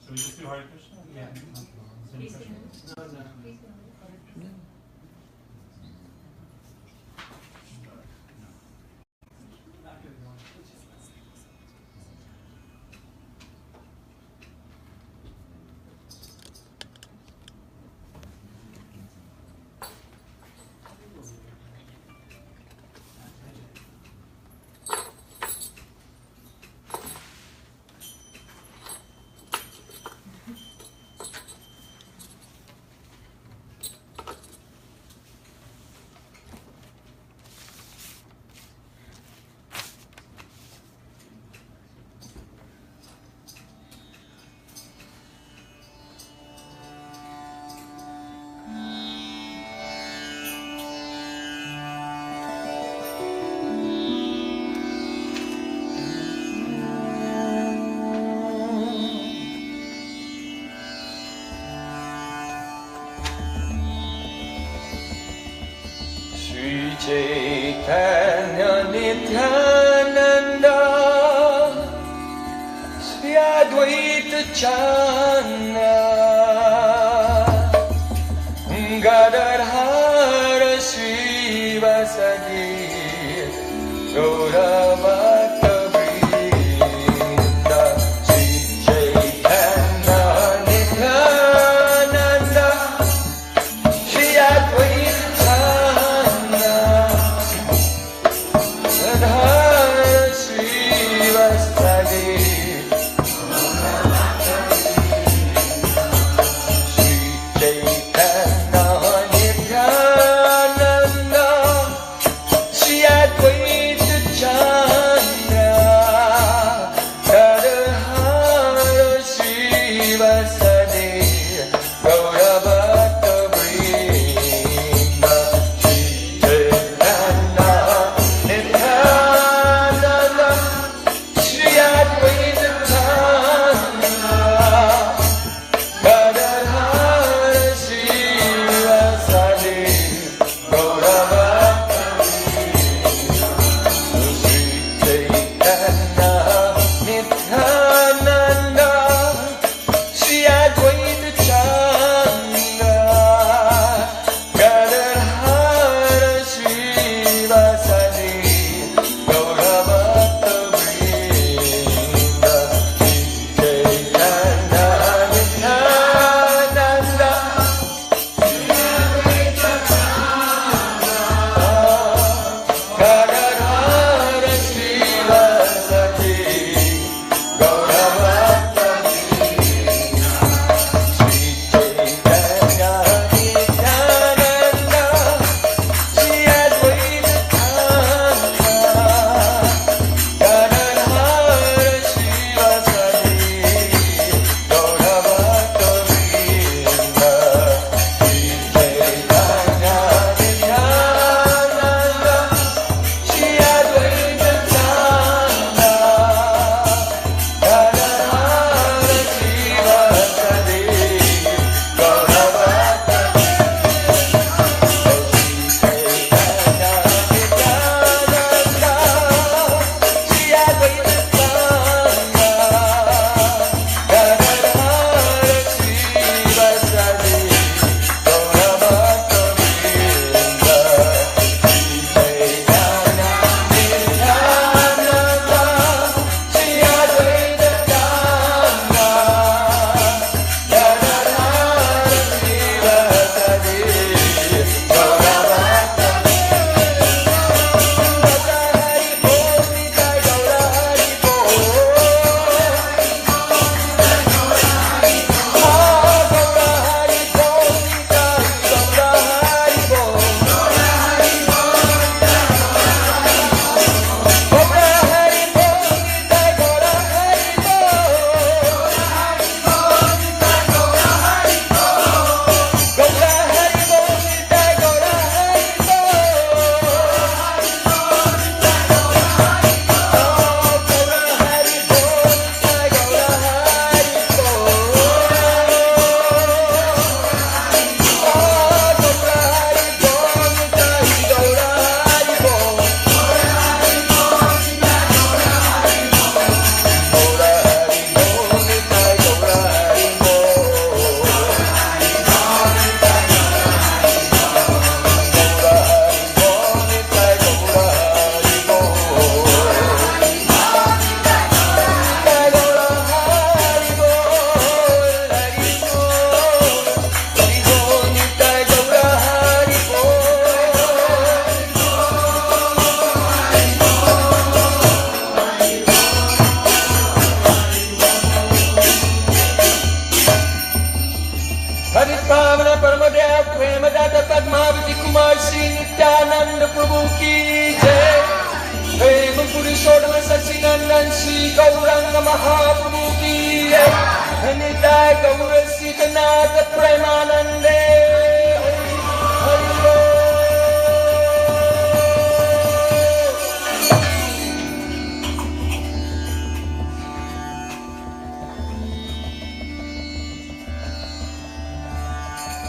So we just do Hare Krishna? Yeah. No, no. Srī Caitanya Nityananda Sri Advaita Chanda Gadadhara Sri Vasadi Gauravata Vrinda Srī Caitanya Nityananda Sri Advaita Sri Vasadi Sri Nityananda Prabhu ki jai. Prema Purushottam Sachidanand Srī Caitanya Mahāprabhu ki jai. Nitai Gaura Sitanata Premanande. Hari Bol.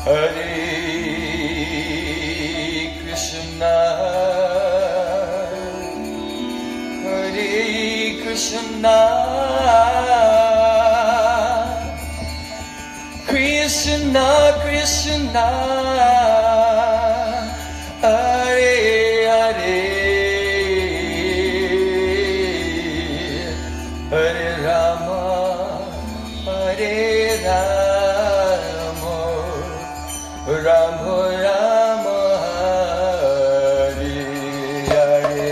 Hare Krishna, Hare Krishna, Krishna Krishna, Hare Hare, Hare Rama, Hare Rama, Rama Rama, Hare Hare,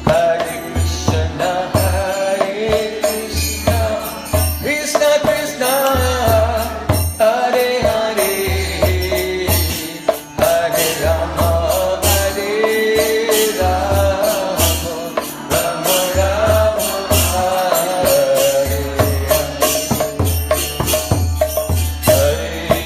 Hare Krishna, Hare Krishna, Krishna Krishna, Hare Hare, Hare Rama, Hare Rama, Rama Rama, Hare Hare.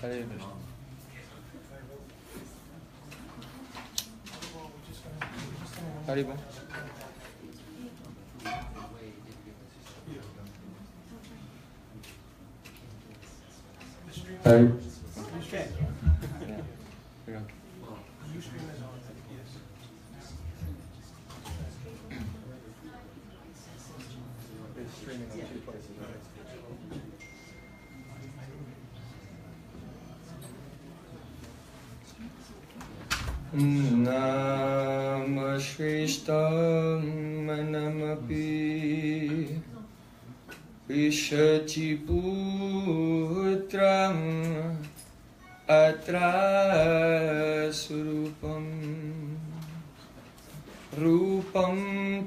Hare Krishna. Haribo. Hare. Nama Shrishtam Manamapi Vishati Putram Atra Surupam Rupam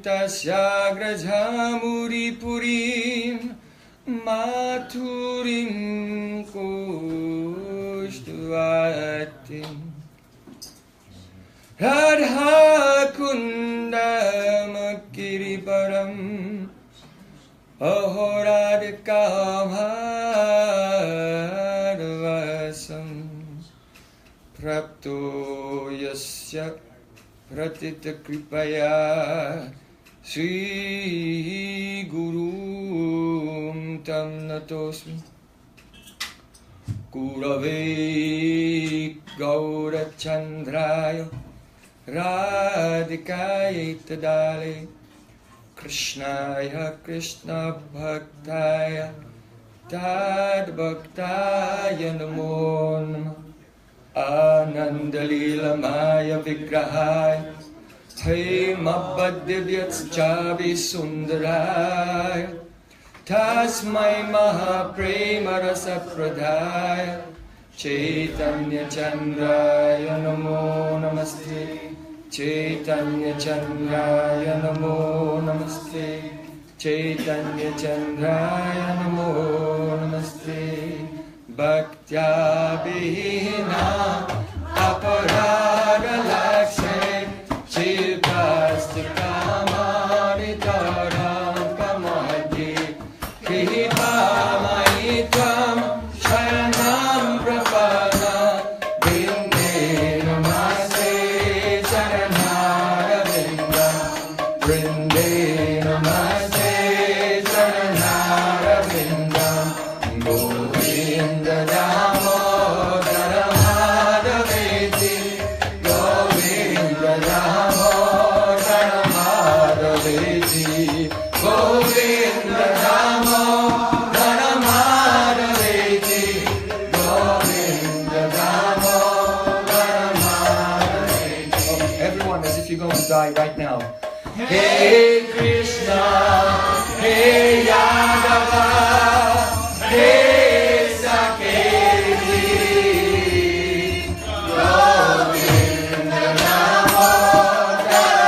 Tasyagrajamuri Purim Mathurim Kushtuvatim Radha Kundam Kiriparam Ahoradikam Hadvasam Prapto Yasya Pratita Kripaya Sri Gurum Tam Natosmi Kurave Gaura Chandraya Radhikaya Tadale Krishnaya Krishna Bhaktaya Tad Bhaktaya Namo Namah Anandalila Maya Vigrahaya Hey Mabhaddivyat Chavi Sundaraya Tasmai Mahaprema Rasa Pradhaya Caitanya Chandraya Namo Namaste Caitanya Chandraya Namo Namaste Caitanya Chandraya Namo Namaste Bhaktya Vihina Aparada Lakshe Chivasti Kamani Taram Kamadi Kripa Maitvam Sharanam Prapada Binde Namaste Saranara Vinda Brinde Namaste Saranara Vinda Govinda Damodara Madhaveti Govinda Damodara Madhaveti Govinda Damodara Madhaveti Govinda Damodara Madhaveti. Everyone, as if you're going to die right now. Hey Krishna, Hey Yadava, Hey Saketi, Govinda Damodara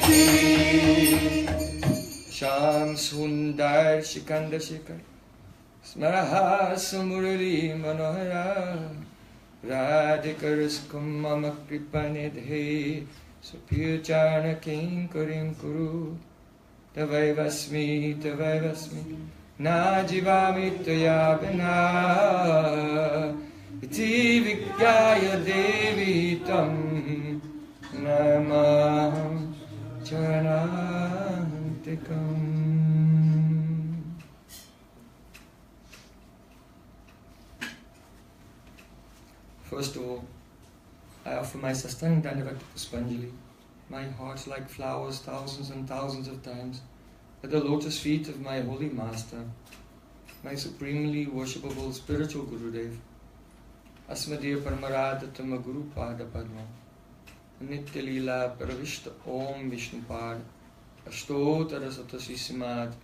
Madhaveti. Sham Sundar Shikanda Shikar Smaraha Samurali Manohara Radhikariskum Mama Kripanidhe Supyacharna Kinkarim Kuru Tavaivasmi na jivami tvaya vina iti vigyaya devi tam namaham charanantikam. First of all, I offer my sastang dandavat puspanjali, my heart like flowers thousands and thousands of times, at the lotus feet of my holy master, my supremely worshipable spiritual Gurudev, Asmadeva Paramaradhatama Guru Pada Padma, Nitya Leela Paravishta Om Vishnupad, Ashtotara Satasvisimad,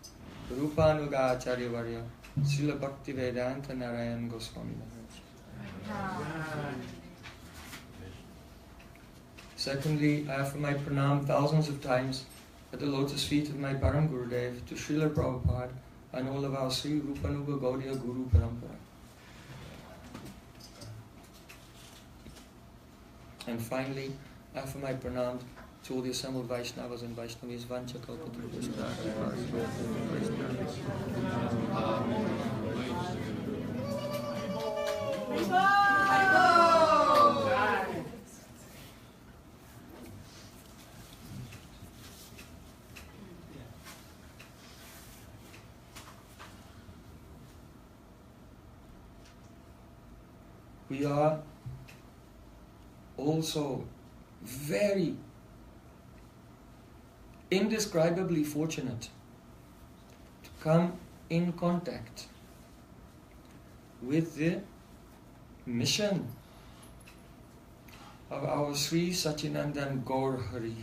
Rupanuga Acharya Varya, Srila Bhakti Vedanta Narayan Goswami Maharaj. Secondly, I offer my pranam thousands of times at the lotus feet of my Param Gurudev to Srila Prabhupada and all of our Sri Rupanuga Gaudiya Guru Parampara. And finally, I offer my pranam to all the assembled Vaishnavas and Vaishnavis. Vancha Kalpatarubhascha. We are also very indescribably fortunate to come in contact with the mission of our Sri Sachinandan Gaur Hari.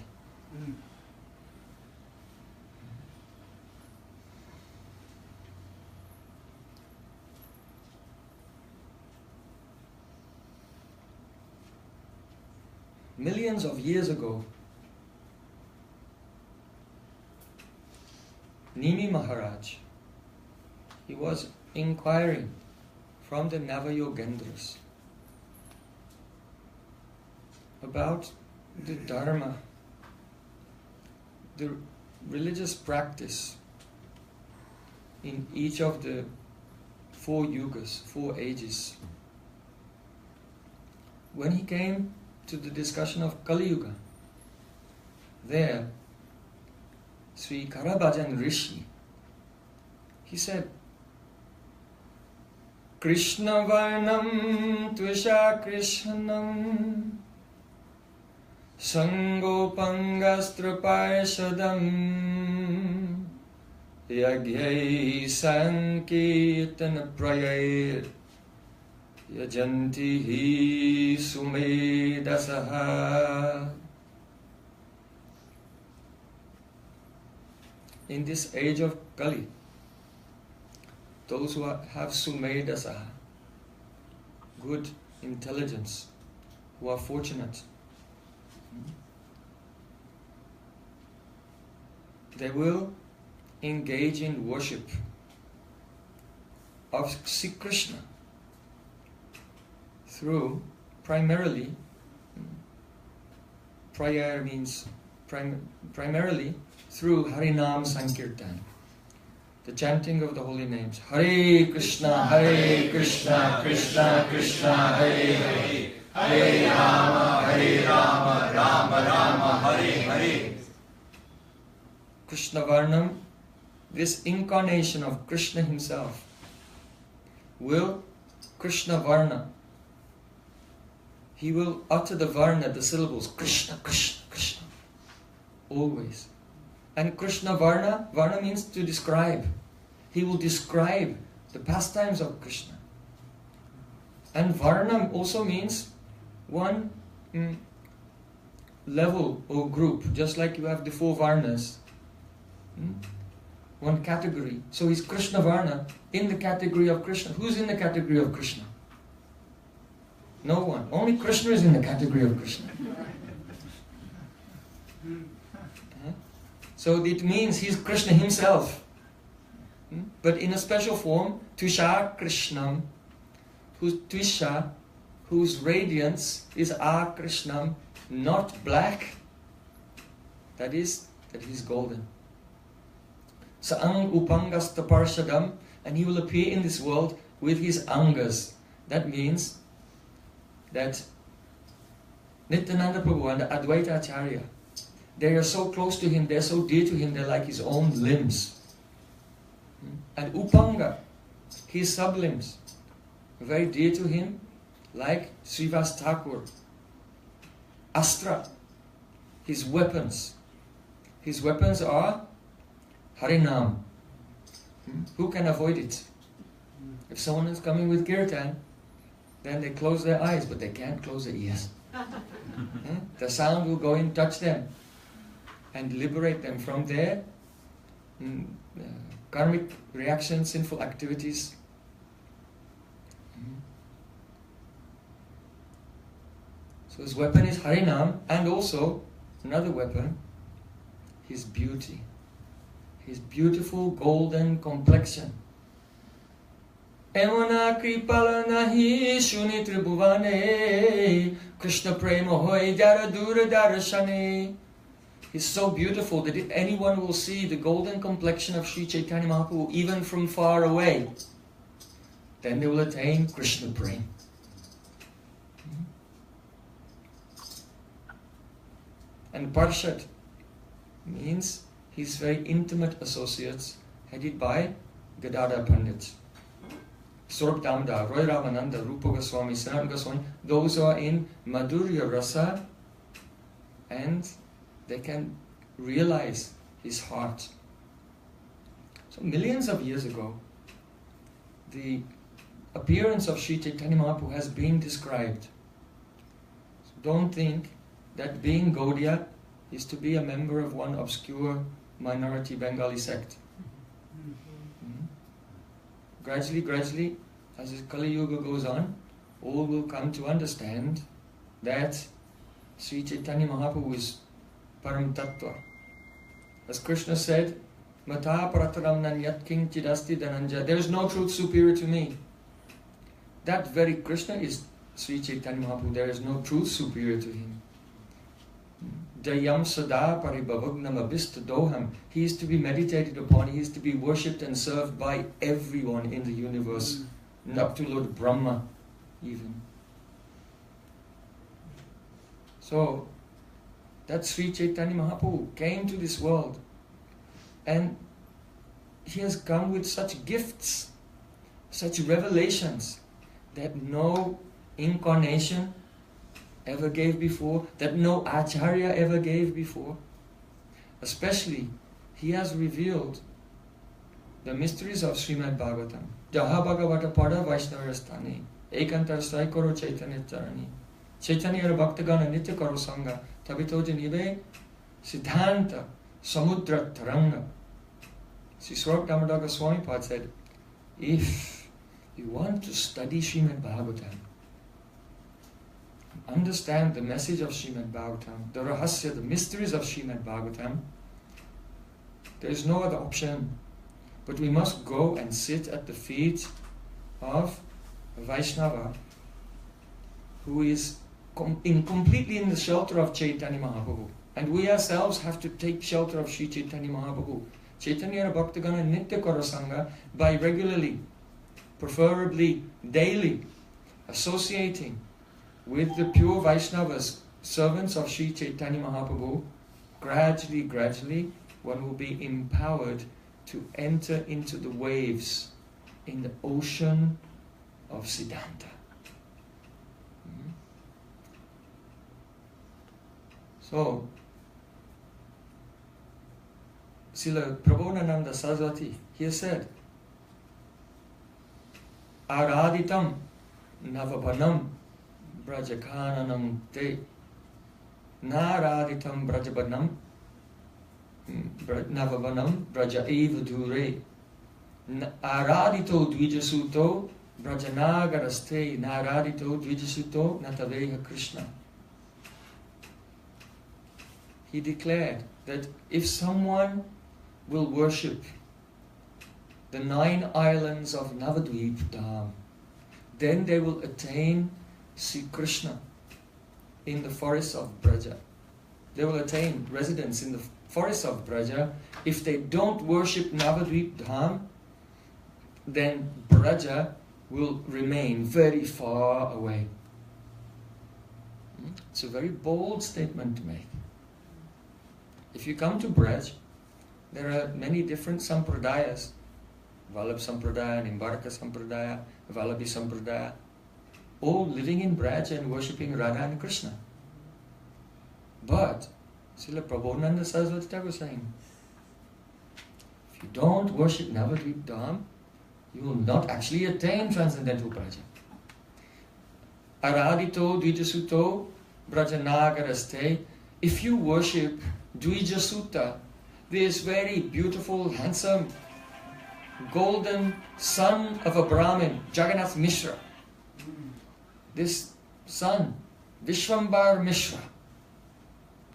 Millions of years ago, Nimi Maharaj, he was inquiring from the Navayogendras about the Dharma, the religious practice in each of the 4 yugas, 4 ages. When he came to the discussion of Kali Yuga, there Srī Caitanya Rishi, he said, Krishna Varnam Tvisha Krishnam Sangopangastra Parshadam Yagyai Sankirtana Prayayir Yajanti hi Sumedasaha. In this age of Kali, those who have Sumedasaha, good intelligence, who are fortunate, they will engage in worship of Sri Krishna through primarily, prayer means primarily through Harinam Sankirtan, the chanting of the holy names. Hare Krishna, Krishna Krishna, Hare Hare, Hare Rama, Rama Rama, Hare Hare. Krishna Varnam, this incarnation of Krishna himself, will Krishna Varna, he will utter the Varna, the syllables, Krishna, Krishna, Krishna, always. And Krishna Varna, Varna means to describe. He will describe the pastimes of Krishna. And Varna also means one level or group, just like you have the 4 Varnas. One category. So he's Krishna Varna in the category of Krishna. Who's in the category of Krishna? No one. Only Krishna is in the category of Krishna. So it means he's Krishna himself. But in a special form, Tvisha Krishnam, Tvisha, whose radiance is A Krishnam, not black, that is, that he's golden. Sa'ang upangasta parshadam, and he will appear in this world with his angas. That means that Nityananda Prabhu and the Advaita Acharya, they are so close to him, they're so dear to him, they're like his own limbs. And Upanga, his sublimbs, very dear to him, like Srivas Thakur. Astra, his weapons. His weapons are Harinam. Who can avoid it? If someone is coming with kirtan, then they close their eyes, but they can't close their ears. The sound will go in, touch them, and liberate them from their karmic reactions, sinful activities. So his weapon is Harinam, and also another weapon, his beauty. His beautiful golden complexion. Emona kripala nahi shuni tribhuvane Krishna prema hoy dara dura darashane. He's so beautiful that if anyone will see the golden complexion of Srī Caitanya Mahāprabhu even from far away, then they will attain Krishna prema. And Parshad means his very intimate associates, headed by Gadadhar Pandit. Swarup Damodar, Roy Ramananda, Rupa Goswami, Sanatana Goswami, those who are in Madhurya Rasa, and they can realize his heart. So millions of years ago, the appearance of Srī Caitanya Mahāprabhu has been described. So don't think that being Gaudiya is to be a member of one obscure minority Bengali sect. Gradually, as the Kali Yuga goes on, all will come to understand that Srī Caitanya Mahāprabhu is Param Tattva. As Krishna said, Mata Parataram Nanyat King Chidasti Dhananja, there is no truth superior to me. That very Krishna is Srī Caitanya Mahāprabhu, there is no truth superior to him. Jayam Sada Paribhavagnam Abhista Doham. He is to be meditated upon, he is to be worshipped and served by everyone in the universe, up to Lord Brahma even. So, that Srī Caitanya Mahāprabhu came to this world, and he has come with such gifts, such revelations that no incarnation ever gave before, that no Acharya ever gave before. Especially, he has revealed the mysteries of Srimad Bhagavatam. Jaha Bhagavata Pada Vaishnavastani, Ekantar Sai Koro Chaitanya Charani, Chaitanya Bhaktagana Nitya Karo Sangha, Tabito Janive, Siddhanta, Samudra Taranga. Sri Swarup Damodar Goswami Pad said, if you want to study Srimad Bhagavatam, understand the message of Srimad Bhagavatam, the rahasya, the mysteries of Srimad Bhagavatam, there is no other option. But we must go and sit at the feet of a Vaishnava who is completely in the shelter of Chaitanya Mahaprabhu. And we ourselves have to take shelter of Srī Caitanya Mahaprabhu. Chaitanya Bhaktagana Nitya Kara Sangha, by regularly, preferably daily, associating with the pure Vaishnavas, servants of Srī Caitanya Mahaprabhu, gradually, one will be empowered to enter into the waves in the ocean of Siddhanta. So, Srila Prabodhananda Saraswati, he has said, Araditam Navabanam Brajakananam Te Naraditam Brajabanam Navavanam Braja Eva Dure Aradito Dvijasuto Brajanagaraste Naradito Dvijasuto Nataveha Krishna. He declared that if someone will worship the 9 islands of Navadvip Dham, then they will attain Sri Krishna in the forests of Braja. They will attain residence in the forests of Braja, if they don't worship Navadvip Dham, then Braja will remain very far away. It's a very bold statement to make. If you come to Braj, there are many different sampradayas. Vallabh Sampradaya, Nimbarka Sampradaya, Vallabhi Sampradaya, all living in Braj and worshipping Radha and Krishna. But, Srila Prabodhananda Saraswati Thakur was saying, if you don't worship Navadvip Dham, you will not actually attain transcendental Braja. Aradito Dvijasuto Brajanagaraste. If you worship Dvijasuta, this very beautiful, handsome, golden son of a Brahmin, Jagannath Mishra, this son, Vishwambar Mishra,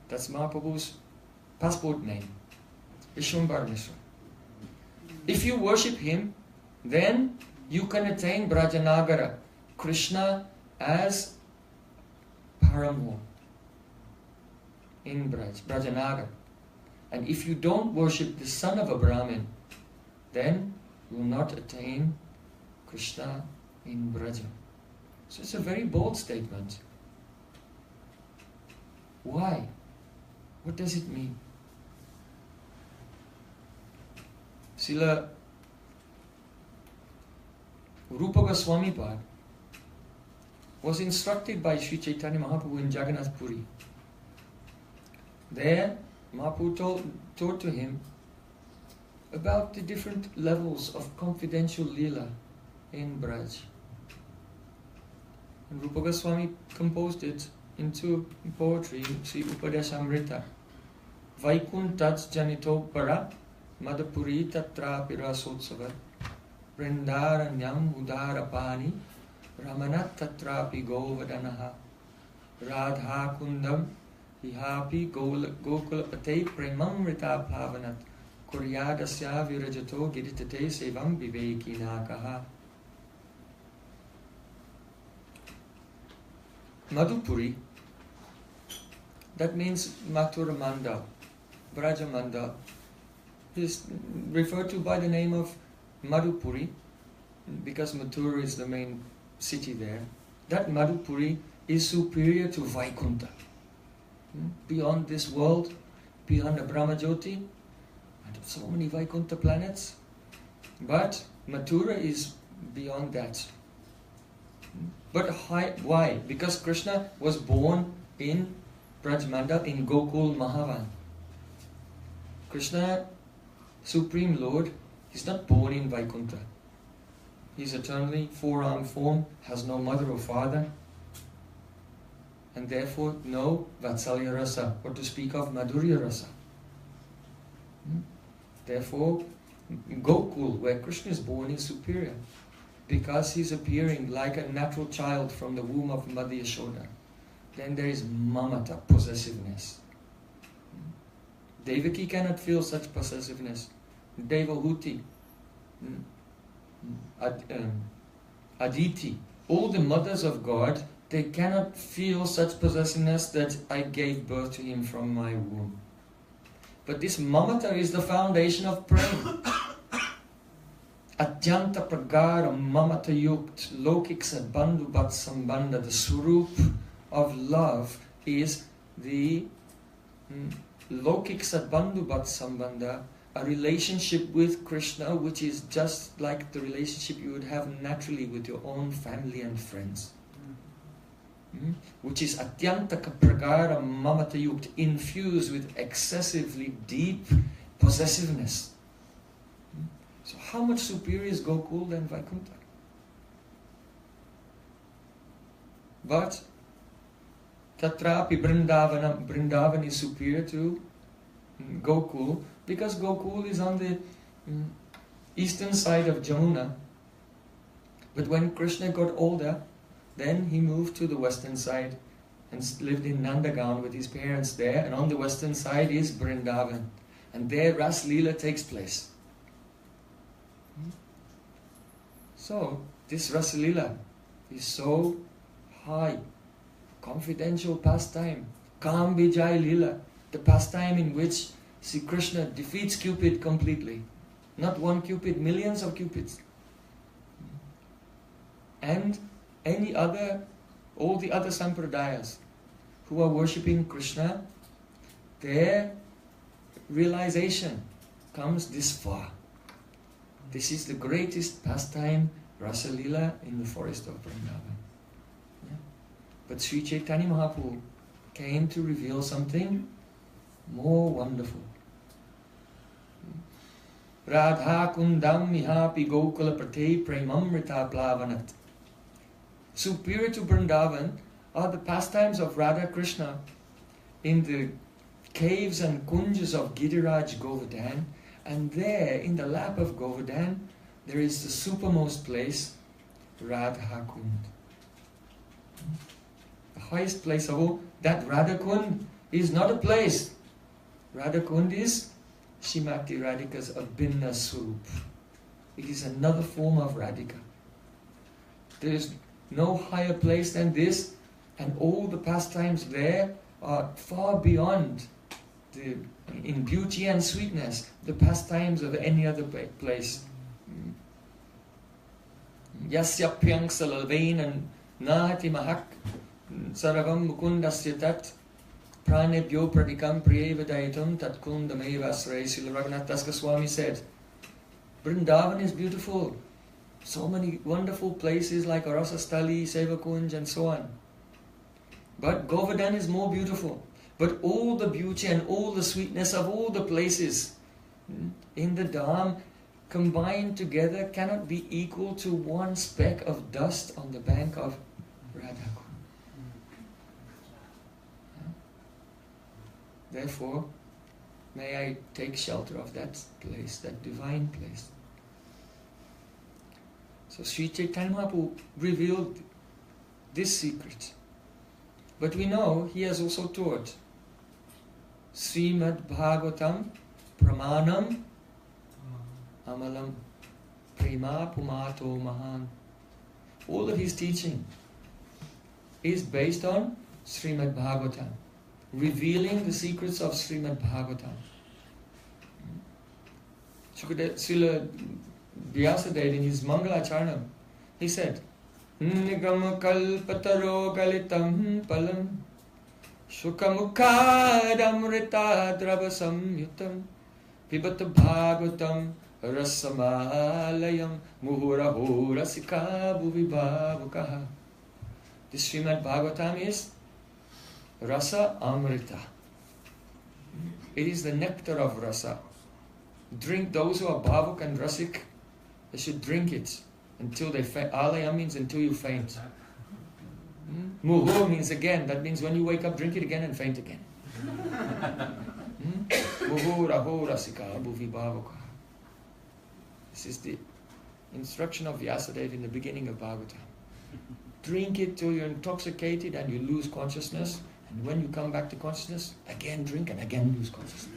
that's Mahaprabhu's passport name, Vishwambar Mishra. If you worship him, then you can attain Brajanagara, Krishna as Paramore in Braj, Brajanagar. And if you don't worship the son of a Brahmin, then you will not attain Krishna in Braja. So it's a very bold statement. Why? What does it mean? Srila Rupa Goswami Pad was instructed by Srī Caitanya Mahāprabhu in Jagannath Puri. There, Mahaprabhu taught to him about the different levels of confidential lila in Braj. And Rupa Goswami composed it into poetry, Sri Upadeshamrita. Vaikuntat janito para madapuri tatra pirasotsavat vrindaranyam udarapani ramanat tatrapi govadanaha radha kundam ihapi gokulapate premamrita pavanat kuryadasya virajato giritate sevam vivekinakaha. Madhupuri, that means Mathura Mandal, Braja Mandal, is referred to by the name of Madhupuri because Mathura is the main city there. That Madhupuri is superior to Vaikunta. Beyond this world, beyond the Brahmajyoti, and so many Vaikunta planets. But Mathura is beyond that. But why? Because Krishna was born in Brajmandal, in Gokul Mahavan. Krishna, Supreme Lord, is not born in Vaikunta. He is eternally four-armed form, has no mother or father, and therefore no Vatsalya Rasa, or to speak of Madhurya Rasa. Therefore, Gokul, where Krishna is born, is superior, because he is appearing like a natural child from the womb of Madhya Yashoda. Then there is mamata, possessiveness. Devaki cannot feel such possessiveness. Devahuti, Aditi, all the mothers of God, they cannot feel such possessiveness that I gave birth to him from my womb. But this mamata is the foundation of prema. Atyanta pragara mamata yukt lokik sadbandhu bat sambandha. The swarup of love is the lokik sadbandhu bat sambandha, a relationship with Krishna which is just like the relationship you would have naturally with your own family and friends. Which is atyanta pragara mamata yukt, infused with excessively deep possessiveness. So how much superior is Gokul than Vaikuntha? But Tatrapi Vrindavan is superior to Gokul, because Gokul is on the eastern side of Jamuna. But when Krishna got older, then he moved to the western side and lived in Nandagaon with his parents there, and on the western side is Vrindavan, and there Ras Leela takes place. So this Ras Leela is so high, confidential pastime, Kam Vijay Leela, the pastime in which See, Krishna defeats Cupid completely. Not one Cupid, millions of Cupids. And all the other sampradayas who are worshipping Krishna, their realization comes this far. This is the greatest pastime, Rasa Lila, in the forest of Vrindavan. Yeah. But Srī Caitanya Mahāprabhu came to reveal something more wonderful. Radha kundam mihapi gokula prate premamrita plavanat. Superior to Vrindavan are the pastimes of Radha Krishna in the caves and kunjas of Giriraj Govardhan, and there in the lap of Govardhan there is the supermost place, Radha Kund. The highest place of all. That Radha Kund is not a place. Radha Kund is Shrimati Radhika's Abhinna Swarup. It is another form of Radhika. There is no higher place than this, and all the pastimes there are far beyond in beauty and sweetness the pastimes of any other place. Yasyapyang salalvain nahati mahak saravam mukundasya tat pranebhyo pradikam priyevadaitam tat kundameva asray. Srila Raghunath Das Goswami said, Vrindavan is beautiful. So many wonderful places like Arasastali, Sevakunj and so on. But Govardhan is more beautiful. But all the beauty and all the sweetness of all the places in the Dham combined together cannot be equal to one speck of dust on the bank of Radhakund. Therefore, may I take shelter of that place, that divine place. So Srī Caitanya Mahāprabhu revealed this secret. But we know he has also taught Srimad Bhagavatam Pramanam Amalam Prema Pumato Mahan. All of his teaching is based on Srimad Bhagavatam, revealing the secrets of Srimad Bhagavatam. Srila Vyasadeva in his Mangalacharanam, he said, Nigam kalpataro galitam palam Shukamukadamrita dravasam yutam Pibata bhagavatam rasamalayam Muhuraho rasika bhuvibhavukaha. This Srimad Bhagavatam is Rasa Amrita. It is the nectar of Rasa. Drink, those who are bhavuk and rasik, they should drink it until they faint. Alayam means until you faint. Muhu means again. That means when you wake up, drink it again and faint again. Muhu raho rasika bhuvi bhavoka. This is the instruction of Vyasadeva in the beginning of Bhagavatam. Drink it till you're intoxicated and you lose consciousness. And when you come back to consciousness, again drink and again lose consciousness.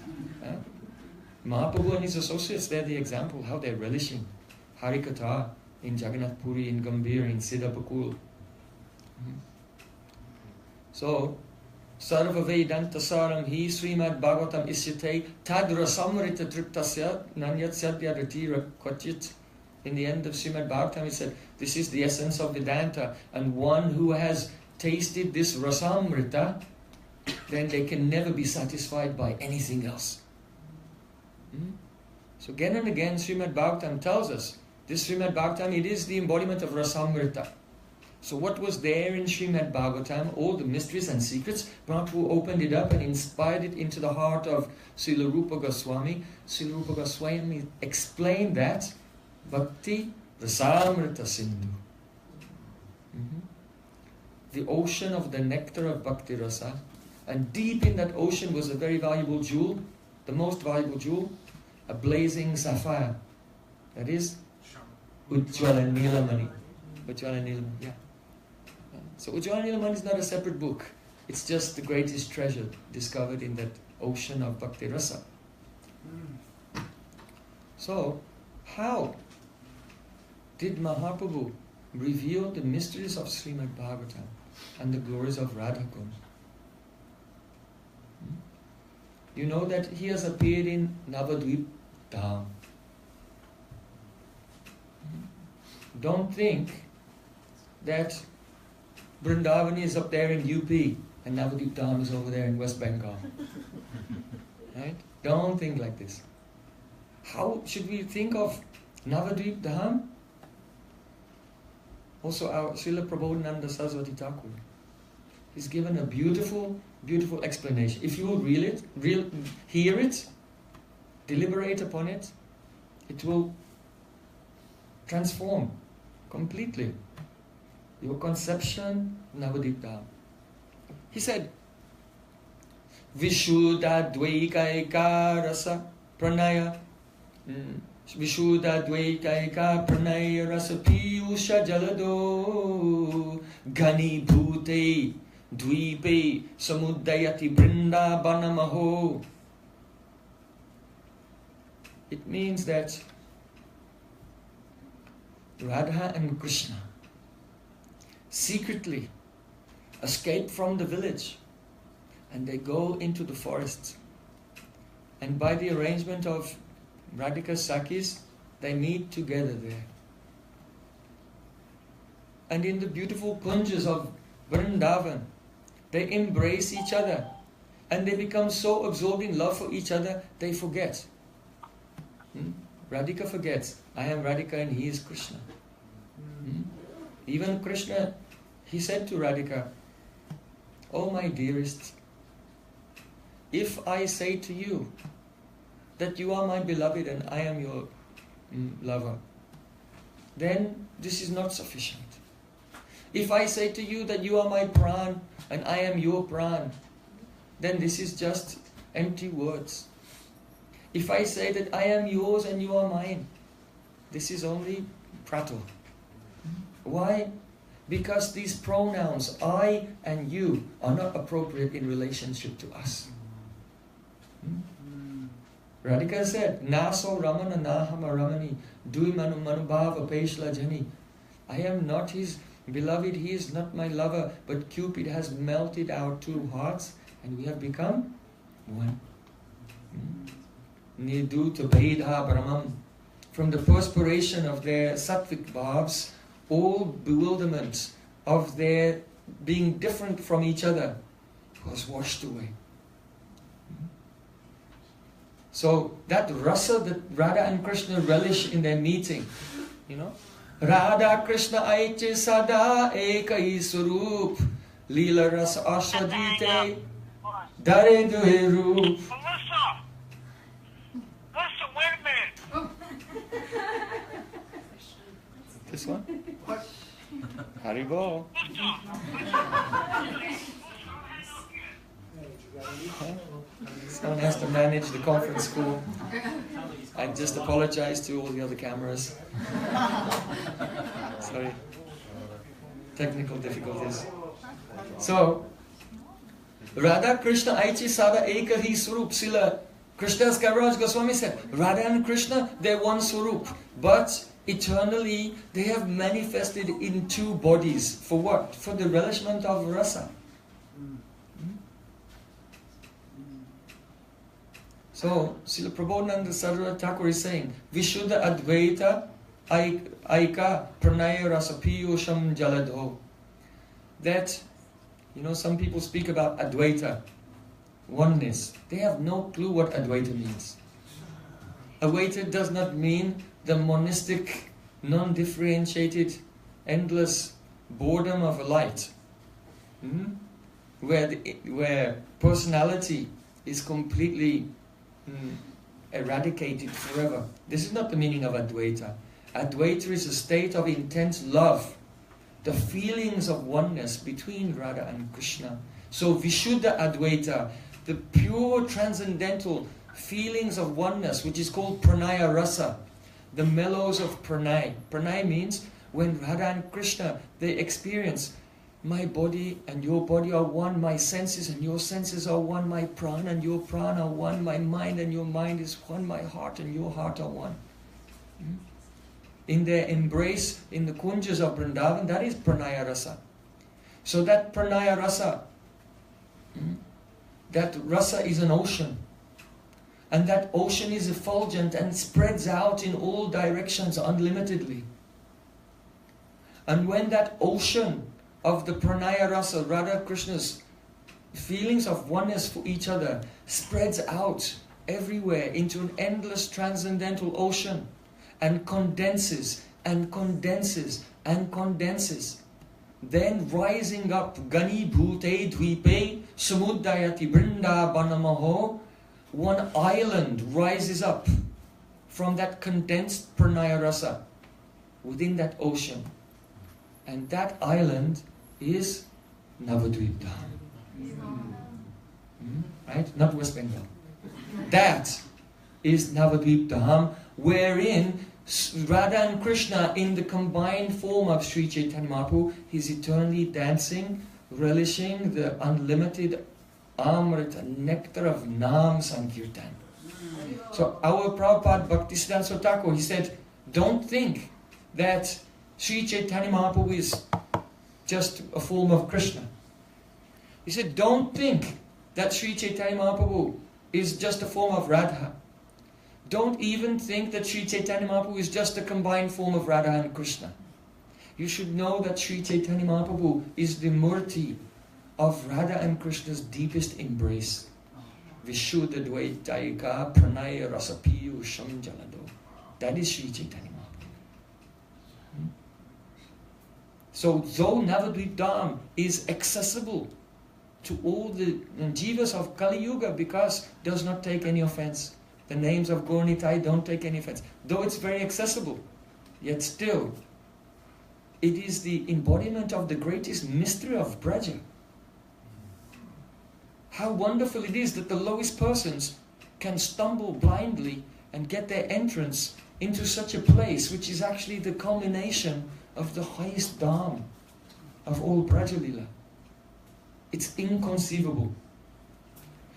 Mahaprabhu and his associates, they're the example how they're relishing Harikatha in Jagannath Puri, in Gambhir, in Siddhapakul. So, Sarva Vedanta Saram Hi Srimad Bhagavatam Isyate Tad Rasamrita Triptasya Nanyat Sadhya Ratira Kvachit. In the end of Srimad Bhagavatam, he said, this is the essence of Vedanta, and one who has tasted this Rasamrita, then they can never be satisfied by anything else. So again and again Srimad Bhagavatam tells us, this Srimad Bhagavatam, it is the embodiment of Rasamrita. So what was there in Srimad Bhagavatam, all the mysteries and secrets, Mahaprabhu opened it up and inspired it into the heart of Srila Rupa Goswami. Srila Rupa Goswami explained that Bhakti Rasamrita Sindhu. The ocean of the nectar of Bhakti Rasa, and deep in that ocean was a very valuable jewel, the most valuable jewel, a blazing sapphire. That is Ujjvala Nilamani. Ujjvala Nilamani, yeah. So Ujjvala Nilamani is not a separate book. It's just the greatest treasure discovered in that ocean of Bhakti Rasa. So, how did Mahaprabhu reveal the mysteries of Srimad Bhagavatam and the glories of Radhakund? you know that he has appeared in Navadvip Dham. Don't think that Vrindavan is up there in UP and Navadvip Dham is over there in West Bengal. Right? Don't think like this. How should we think of Navadvip Dham? Also our Srila Prabodhananda Saraswati Thakur, he's given a beautiful, beautiful explanation. If you will hear it, deliberate upon it, it will transform completely your conception of Navadvip Dham. He said, Vishuddha Dvaikaika Rasa Pranaya Vishuddha Dvaikaika Pranaya Rasa Piyusha Jalado Gani Bhute Dvipe Samudayati Vrindavana Maho. It means that Radha and Krishna secretly escape from the village and they go into the forest, and by the arrangement of Radhika Sakhis they meet together there, and in the beautiful kunjas of Vrindavan they embrace each other and they become so absorbed in love for each other they forget. Radhika forgets, I am Radhika and he is Krishna. Even Krishna, he said to Radhika, oh my dearest, if I say to you that you are my beloved and I am your lover, then this is not sufficient. If I say to you that you are my pran and I am your pran, then this is just empty words. If I say that I am yours and you are mine, this is only prattle. Why? Because these pronouns, I and you, are not appropriate in relationship to us. Radhika said, Naso Ramana Nahama Ramani, Dui Manu Manubhava Peshla Jani. I am not his beloved, he is not my lover, but Cupid has melted our two hearts and we have become one. Niduta Bhedha Brahmam. From the perspiration of their sattvic bhavs, all bewilderment of their being different from each other was washed away. So that rasa that Radha and Krishna relish in their meeting, you know, Radha Krishna aiche sada ekai surup lila rasa ashadite dare duhe roop. Listen, wait a minute. This one? Haribol. Someone has to manage the conference school. I just apologize to all the other cameras. Sorry. Technical difficulties. So, Radha Krishna Aichi Sada Eka Hi Swarup Sila. Krishna's Kaviraj Goswami said, Radha and Krishna, they're one Swarup. But eternally, they have manifested in two bodies. For what? For the relishment of rasa. So, Srila Prabodhananda Saraswati Thakur is saying, Vishuddha Advaita Aika Pranaya Rasa Piyusham Jaladho. That, you know, some people speak about Advaita, oneness. They have no clue what Advaita means. Advaita does not mean the monistic, non-differentiated, endless boredom of a light, where personality is completely eradicated forever. This is not the meaning of Advaita. Advaita is a state of intense love, the feelings of oneness between Radha and Krishna. So Vishuddha Advaita, the pure transcendental feelings of oneness, which is called Pranaya Rasa, the mellows of Pranay. Pranay means when Radha and Krishna, they experience, my body and your body are one, my senses and your senses are one, my prana and your prana are one, my mind and your mind is one, my heart and your heart are one. In their embrace in the kunjas of Vrindavan, that is Pranaya Rasa. So that Pranaya Rasa, that Rasa is an ocean. And that ocean is effulgent and spreads out in all directions unlimitedly. And when that ocean of the Pranaya Rasa, Radha Krishna's feelings of oneness for each other, spreads out everywhere into an endless transcendental ocean and condenses and condenses and condenses, then rising up Gani Bhute Dvipe Samudayati Vrindavanamaho, one island rises up from that condensed Pranaya Rasa within that ocean. And that island is Navadvip Dham. Right? Not West Bengal. That is Navadvip Dham, wherein Radha and Krishna, in the combined form of Srī Caitanya Mahāprabhu, is eternally dancing, relishing the unlimited Amrita, nectar of Nam Sankirtan. So our Prabhupada Bhaktisiddhanta Thakur, he said, don't think that Srī Caitanya Mahāprabhu is just a form of Krishna. He said, don't think that Srī Caitanya Mahāprabhu is just a form of Radha. Don't even think that Srī Caitanya Mahāprabhu is just a combined form of Radha and Krishna. You should know that Srī Caitanya Mahāprabhu is the murti of Radha and Krishna's deepest embrace. Vishuddha Dvaitayika Pranaya Rasapiyu Sham Jalado. That is Srī Caitanya Mahāprabhu. So though Navadvip Dham is accessible to all the jivas of Kali Yuga, because it does not take any offense. The names of Gaur-Nitai don't take any offense. Though it's very accessible, yet still, it is the embodiment of the greatest mystery of Braja. How wonderful it is that the lowest persons can stumble blindly and get their entrance into such a place which is actually the culmination of the highest Dham of all Braja Lila. It's inconceivable.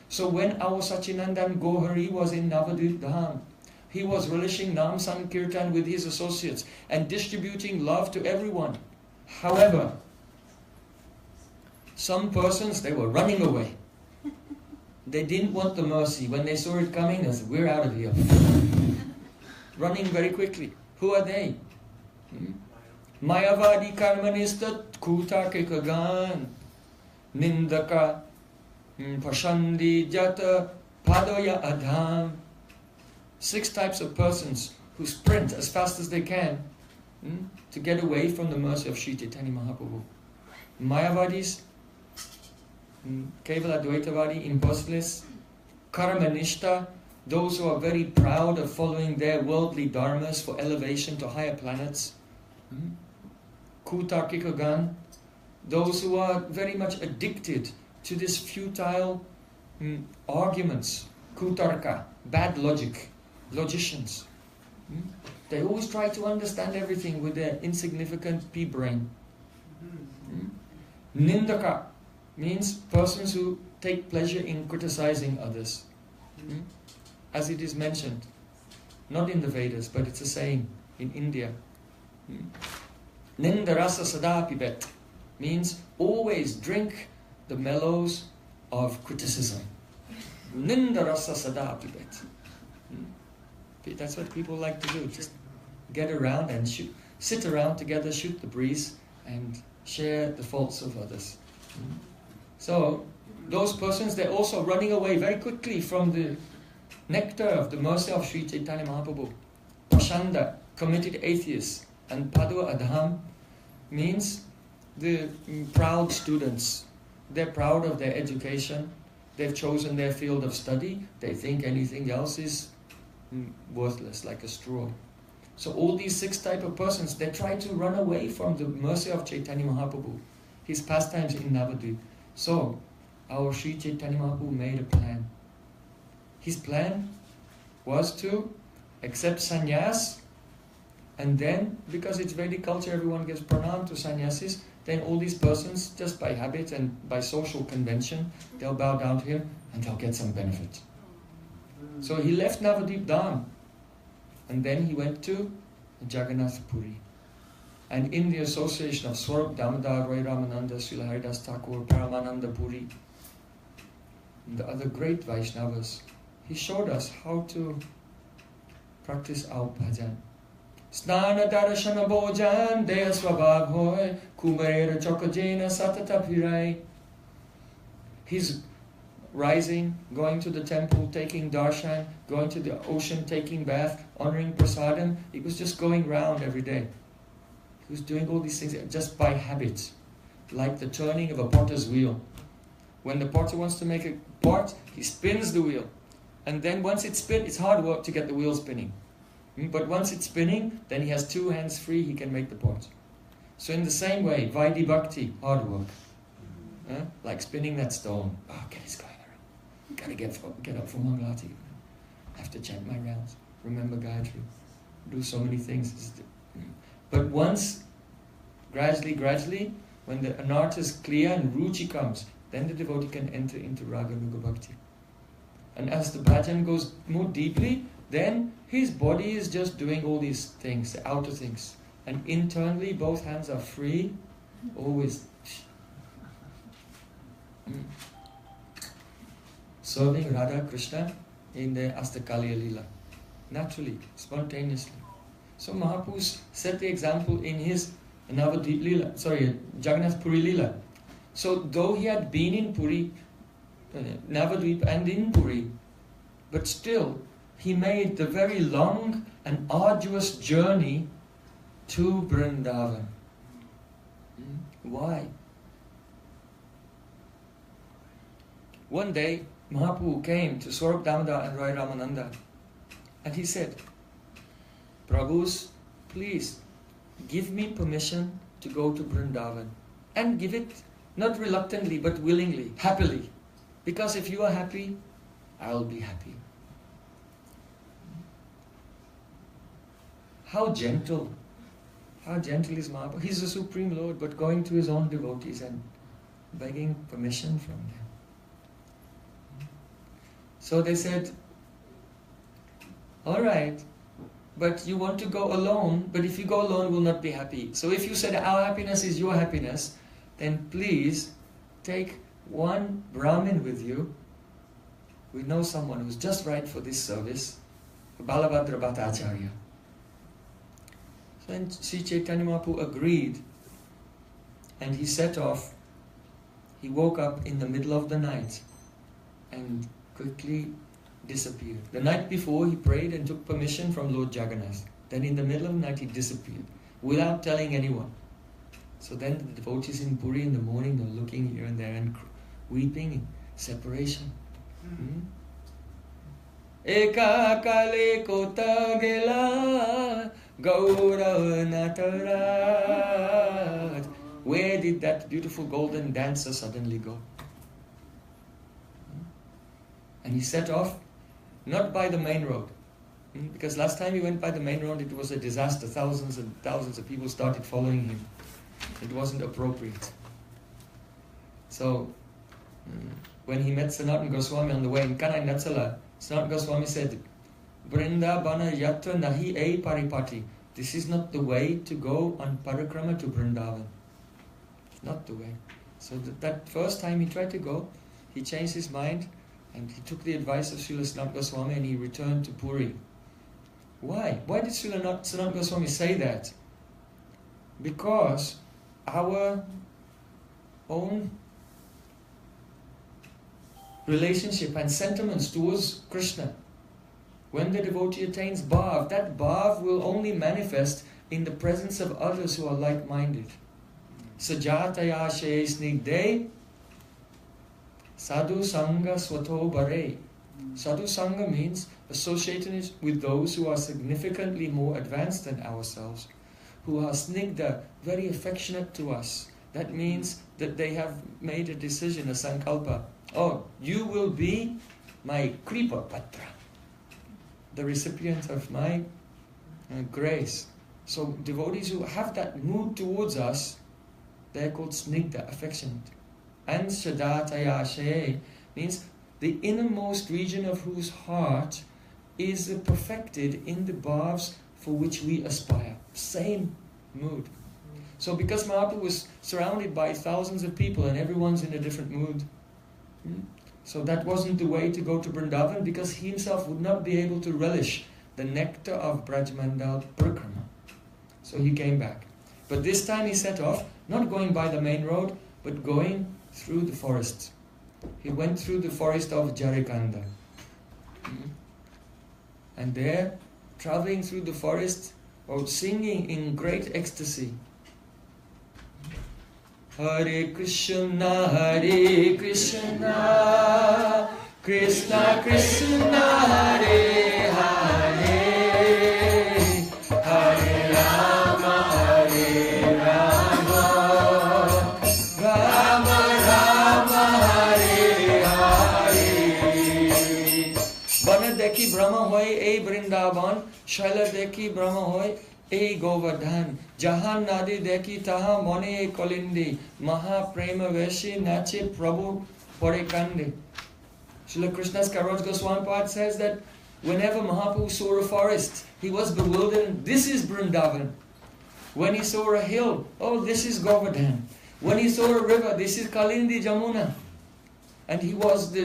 So when our Sachinandan Gohari was in Navadvip Dham, he was relishing Nam Sankirtan with his associates and distributing love to everyone. However, some persons, they were running away. They didn't want the mercy. When they saw it coming, they said, we're out of here. Running very quickly. Who are they? Mayavadi Karmanistat Kuta Kekagan Nindaka Pashandi Jata Padoya Adham. 6 types of persons who sprint as fast as they can to get away from the mercy of Srī Caitanya Mahāprabhu. Mayavadis, Kevala Dvaitavadi, impossibilists. Karmanishta, those who are very proud of following their worldly dharmas for elevation to higher planets. Kutarkikagan, those who are very much addicted to this futile arguments. Kutarka, bad logic, logicians. They always try to understand everything with their insignificant pea brain. Nindaka means persons who take pleasure in criticizing others. As it is mentioned, not in the Vedas, but it's a saying in India. Nindarasa sada pibet means always drink the mellows of criticism. Nindarasa sada pibet. That's what people like to do, just get around and shoot, sit around together, shoot the breeze, and share the faults of others. So, those persons, they're also running away very quickly from the nectar of the mercy of Srī Caitanya Mahāprabhu. Pashanda, committed atheists, and Padua Adham means the proud students. They're proud of their education, they've chosen their field of study, they think anything else is worthless, like a straw. So all these 6 type of persons, they try to run away from the mercy of Chaitanya Mahaprabhu, his pastimes in Navadvip. So our Srī Caitanya Mahaprabhu made a plan. His plan was to accept sannyas, and then, because it's Vedic culture, everyone gives pranam to sannyasis, then all these persons, just by habit and by social convention, they'll bow down to him and they'll get some benefit. So he left Navadvip Dham, and then he went to Jagannath Puri. And in the association of Swarup Damodar, Roy Ramananda, Srila Haridas Thakur, Paramananda Puri, and the other great Vaishnavas, he showed us how to practice our bhajan. Snana darashana bhojan deha swabhav hoy kumarera chokajena satata pirai. He's rising, going to the temple, taking darshan, going to the ocean, taking bath, honoring prasadam. He was just going round every day. He was doing all these things just by habit, like the turning of a potter's wheel. When the potter wants to make a pot, he spins the wheel. And then once it's spin, it's hard work to get the wheel spinning. But once it's spinning, then he has two hands free, he can make the pot. So in the same way, Vaidhi Bhakti, hard work. Like spinning that stone. Oh, get it going around. Gotta get up for Mangalati. Have to chant my rounds. Remember Gayatri. Do so many things. But once, gradually, when the anartha is clear and ruchi comes, then the devotee can enter into Raga Nuga Bhakti. And as the bhajan goes more deeply, then his body is just doing all these things, the outer things. And internally, both hands are free, always serving Radha Krishna in the Astakaliya Lila. Naturally, spontaneously. So Mahaprabhu set the example in his Navadvip Lila, Jagannath Puri Lila. So though he had been in Puri, Navadvip and in Puri, but still he made the very long and arduous journey to Vrindavan. Why? One day, Mahaprabhu came to Swarup Damodar and Rai Ramananda, and he said, Prabhus, please give me permission to go to Vrindavan, and give it not reluctantly but willingly, happily, because if you are happy, I will be happy. How gentle is Mahaprabhu. He's the Supreme Lord, but going to his own devotees and begging permission from them. So they said, alright, but you want to go alone, but if you go alone, we'll not be happy. So if you said our happiness is your happiness, then please take one Brahmin with you. We know someone who's just right for this service, Balabhadra Bhattacharya. So then Srī Caitanya Mahāprabhu agreed, and he set off. He woke up in the middle of the night and quickly disappeared. The night before he prayed and took permission from Lord Jagannath. Then in the middle of the night he disappeared without telling anyone. So then the devotees in Puri in the morning, they were looking here and there and weeping in separation. Eka kale kota gela gaurav nataraj. Where did that beautiful golden dancer suddenly go? And he set off, not by the main road. Because last time he went by the main road, it was a disaster. Thousands and thousands of people started following him. It wasn't appropriate. So, when he met Sanatana Goswami on the way in Kanai Natsala, Sanatana Goswami said, Vrindavana yatra nahi ei paripati. This is not the way to go on parikrama to Vrindavan. It's not the way. So that first time he tried to go, he changed his mind and he took the advice of Srila Sanatana Goswami and he returned to Puri. Why? Why did Srila Sanatana Goswami say that? Because our own relationship and sentiments towards Krishna, when the devotee attains bhav, that bhav will only manifest in the presence of others who are like-minded. Sajataya she snigde sadhu sangha swato bare. Sadhu sangha means associating with those who are significantly more advanced than ourselves, who are snigdha, very affectionate to us. That means that they have made a decision, a sankalpa. Oh, you will be my kripa patra, the recipient of my grace. So devotees who have that mood towards us, they're called snigdha, affectionate. And shadataya she means the innermost region of whose heart is perfected in the bhavs for which we aspire. Same mood. So because Mahaprabhu was surrounded by thousands of people and everyone's in a different mood, So that wasn't the way to go to Vrindavan, because he himself would not be able to relish the nectar of Brajmandal Parikrama. So he came back. But this time he set off, not going by the main road, but going through the forest. He went through the forest of Jarikanda. And there, traveling through the forest, while singing in great ecstasy, Hare Krishna, Krishna Krishna, Hare Hare, Hare Rama, Hare Rama, Rama Rama, Hare Hare. Bana dekhi Brahma hoy ei Vrindavan, Shaila dekhi Brahma hoy ei Govardhan, Jahan nadi dekhi taha mone ei Kalindi, Maha prema veshi nache Prabhu pore kande. Srila Krishna's Karaj Goswami Pad says that whenever Mahaprabhu saw a forest, he was bewildered. This is Vrindavan. When he saw a hill, oh, this is Govardhan. When he saw a river, this is Kalindi Jamuna. And he was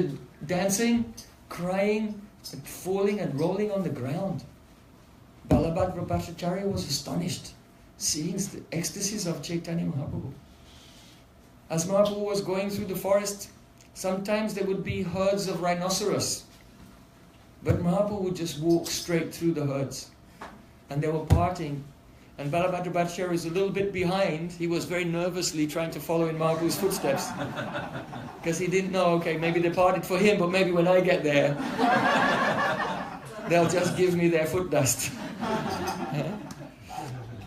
dancing, crying, and falling and rolling on the ground. Balabhadra Bhattacharya was astonished, seeing the ecstasies of Chaitanya Mahaprabhu. As Mahaprabhu was going through the forest, sometimes there would be herds of rhinoceros. But Mahaprabhu would just walk straight through the herds. And they were parting. And Balabhadra Bhattacharya was a little bit behind. He was very nervously trying to follow in Mahaprabhu's footsteps. Because he didn't know, okay, maybe they parted for him, but maybe when I get there, they'll just give me their foot dust.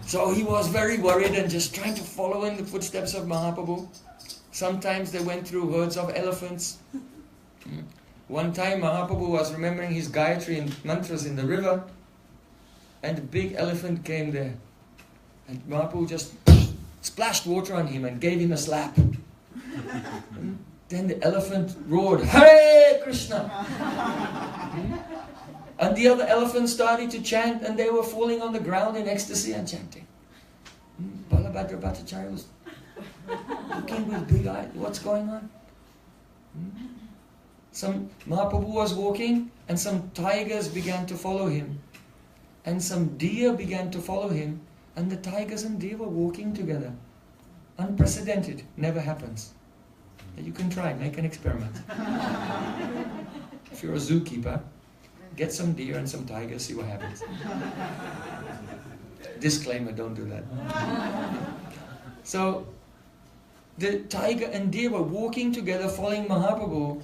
So he was very worried and just trying to follow in the footsteps of Mahaprabhu. Sometimes they went through herds of elephants. One time Mahaprabhu was remembering his Gayatri and mantras in the river, and a big elephant came there. And Mahaprabhu just splashed water on him and gave him a slap. Then the elephant roared, Hare Krishna! And the other elephants started to chant, and they were falling on the ground in ecstasy and chanting. Balabhadra Bhattacharya was looking with big eyes, what's going on? Some Mahaprabhu was walking, and some tigers began to follow him. And some deer began to follow him, and the tigers and deer were walking together. Unprecedented, never happens. You can try, make an experiment. If you're a zookeeper, get some deer and some tigers, see what happens. Disclaimer, don't do that. So, the tiger and deer were walking together, following Mahaprabhu.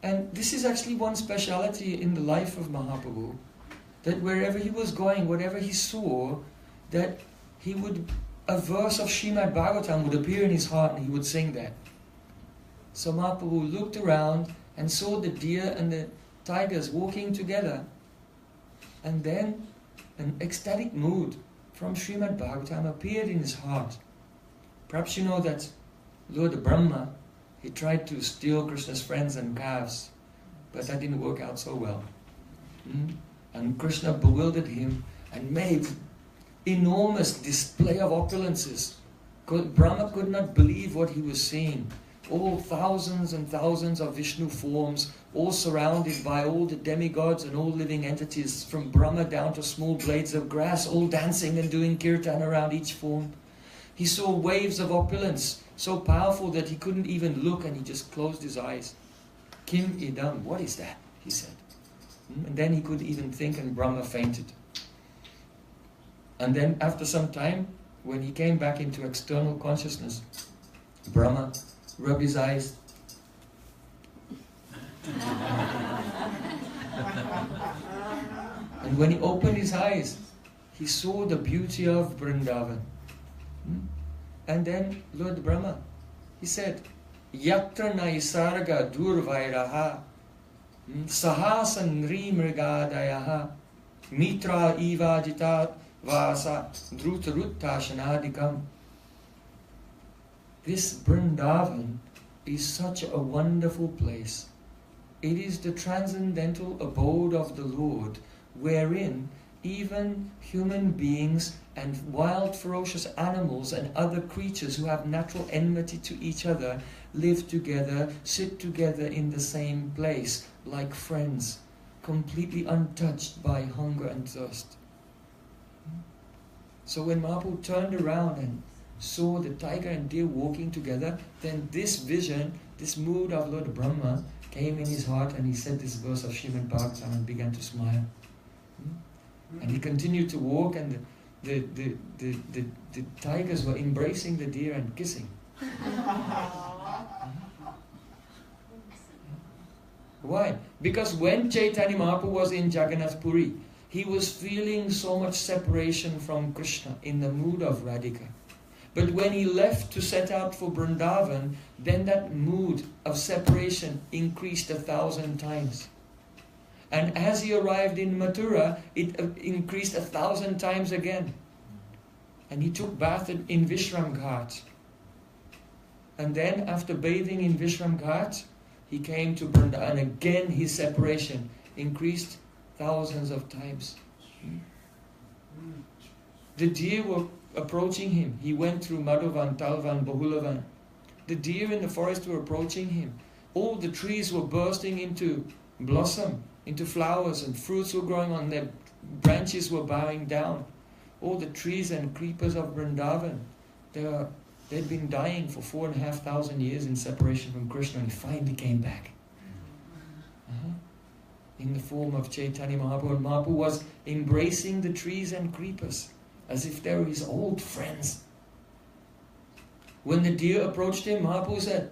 And this is actually one speciality in the life of Mahaprabhu, that wherever he was going, whatever he saw, that he would, a verse of Srimad Bhagavatam would appear in his heart and he would sing that. So Mahaprabhu looked around and saw the deer and the tigers walking together. And then an ecstatic mood from Srimad Bhagavatam appeared in his heart. Perhaps you know that Lord Brahma, he tried to steal Krishna's friends and calves, but that didn't work out so well. And Krishna bewildered him and made enormous display of opulences. Brahma could not believe what he was seeing. All thousands and thousands of Vishnu forms, all surrounded by all the demigods and all living entities, from Brahma down to small blades of grass, all dancing and doing kirtan around each form. He saw waves of opulence, so powerful that he couldn't even look, and he just closed his eyes. Kim idam, what is that? He said. And then he couldn't even think, and Brahma fainted. And then after some time, when he came back into external consciousness, Brahma rubbed his eyes. And when he opened his eyes, he saw the beauty of Vrindavan. And then Lord Brahma, he said, Yatra naisarga durvairaha sahasan mrigadayaha mitra ivajita vasa drutaruttashanadikam. This Vrindavan is such a wonderful place. It is the transcendental abode of the Lord, wherein even human beings and wild ferocious animals and other creatures who have natural enmity to each other live together, sit together in the same place like friends, completely untouched by hunger and thirst. So when Mahaprabhu turned around and saw the tiger and deer walking together, then this vision, this mood of Lord Brahma came in his heart, and he said this verse of Srimad Bhagavatam and began to smile. And he continued to walk, and the tigers were embracing the deer and kissing. Why? Because when Chaitanya Mahaprabhu was in Jagannath Puri, he was feeling so much separation from Krishna in the mood of Radhika. But when he left to set out for Vrindavan, then that mood of separation increased 1,000 times. And as he arrived in Mathura, it increased 1,000 times again. And he took bath in Vishram Ghat. And then after bathing in Vishram Ghat, he came to Vrindavan, and again his separation increased thousands of times. The deer were approaching him. He went through Madhavan, Talvan, Bahulavan. The deer in the forest were approaching him. All the trees were bursting into blossom, into flowers, and fruits were growing on their branches were bowing down. All the trees and creepers of Vrindavan, they'd been dying for 4,500 years in separation from Krishna, and he finally came back. In the form of Chaitanya Mahaprabhu. And Mahaprabhu was embracing the trees and creepers as if they were his old friends. When the deer approached him, Mahaprabhu said,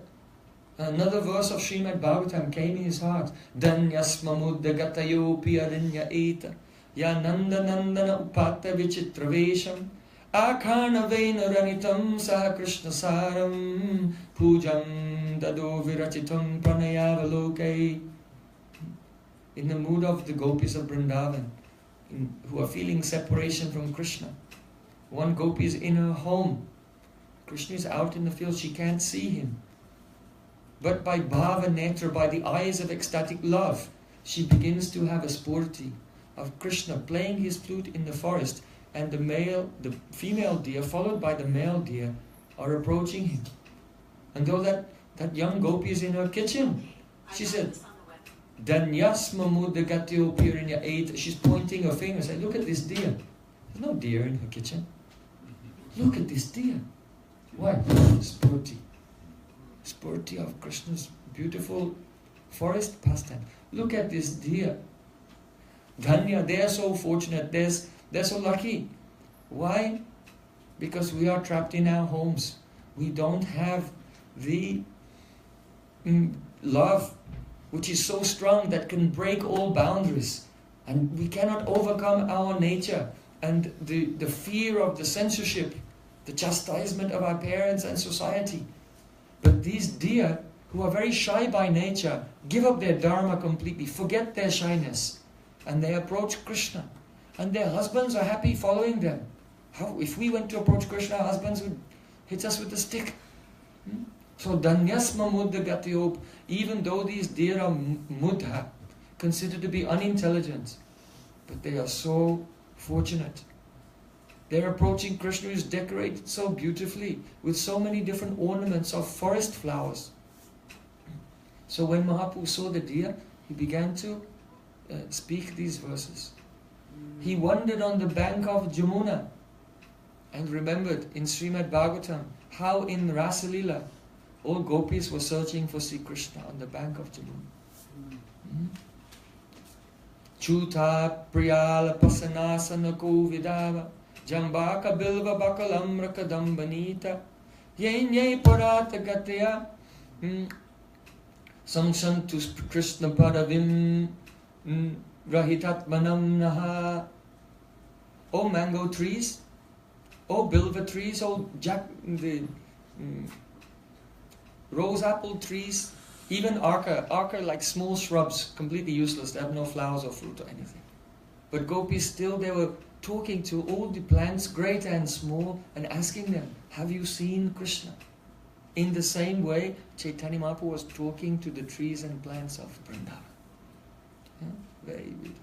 another verse of Srimad Bhagavatam came in his heart. Danyasmamuddagatayo piyarinya eta yananda nandana upata vichitravesham akhanavena ranitam saha krishna saram pujam dado virachitam pranayavalokai. In the mood of the gopis of Vrindavan, who are feeling separation from Krishna. One gopi is in her home. Krishna is out in the field. She can't see him. But by bhava netra, by the eyes of ecstatic love, she begins to have a spurti of Krishna playing his flute in the forest, and the female deer, followed by the male deer, are approaching him. And though that young gopi is in her kitchen, she said, Danyasma mudagatyo pirinya eight. She's pointing her finger and saying, look at this deer. There's no deer in her kitchen. Look at this deer. Why? Spurti. Spurti of Krishna's beautiful forest pastime. Look at this deer. Dhanya, they are so fortunate. They're so lucky. Why? Because we are trapped in our homes. We don't have the love which is so strong that can break all boundaries. And we cannot overcome our nature and the fear of the censorship, the chastisement of our parents and society. But these deer, who are very shy by nature, give up their dharma completely, forget their shyness, and they approach Krishna. And their husbands are happy following them. How, if we went to approach Krishna, our husbands would hit us with a stick. So Danyasma Muddhagatiyop, even though these deer are muddha, considered to be unintelligent, but they are so fortunate. They're approaching Krishna, who is decorated so beautifully with so many different ornaments of forest flowers. So when Mahaprabhu saw the deer, he began to speak these verses. He wandered on the bank of Jamuna and remembered in Srimad Bhagavatam how in Rasalila all gopis were searching for Sri Krishna on the bank of Jamuna. Chuta priyala pasanasana kovidava jambaka bilva bakalam rakadambanita yenyay parata gatya samsantus Krishna paravim rahitatmanam naha. Oh mango trees, oh bilva trees, oh rose apple trees, even arka like small shrubs, completely useless, they have no flowers or fruit or anything. But gopis still, they were talking to all the plants, great and small, and asking them, have you seen Krishna? In the same way, Chaitanya Mahaprabhu was talking to the trees and plants of Vrindavan. Yeah? Very beautiful.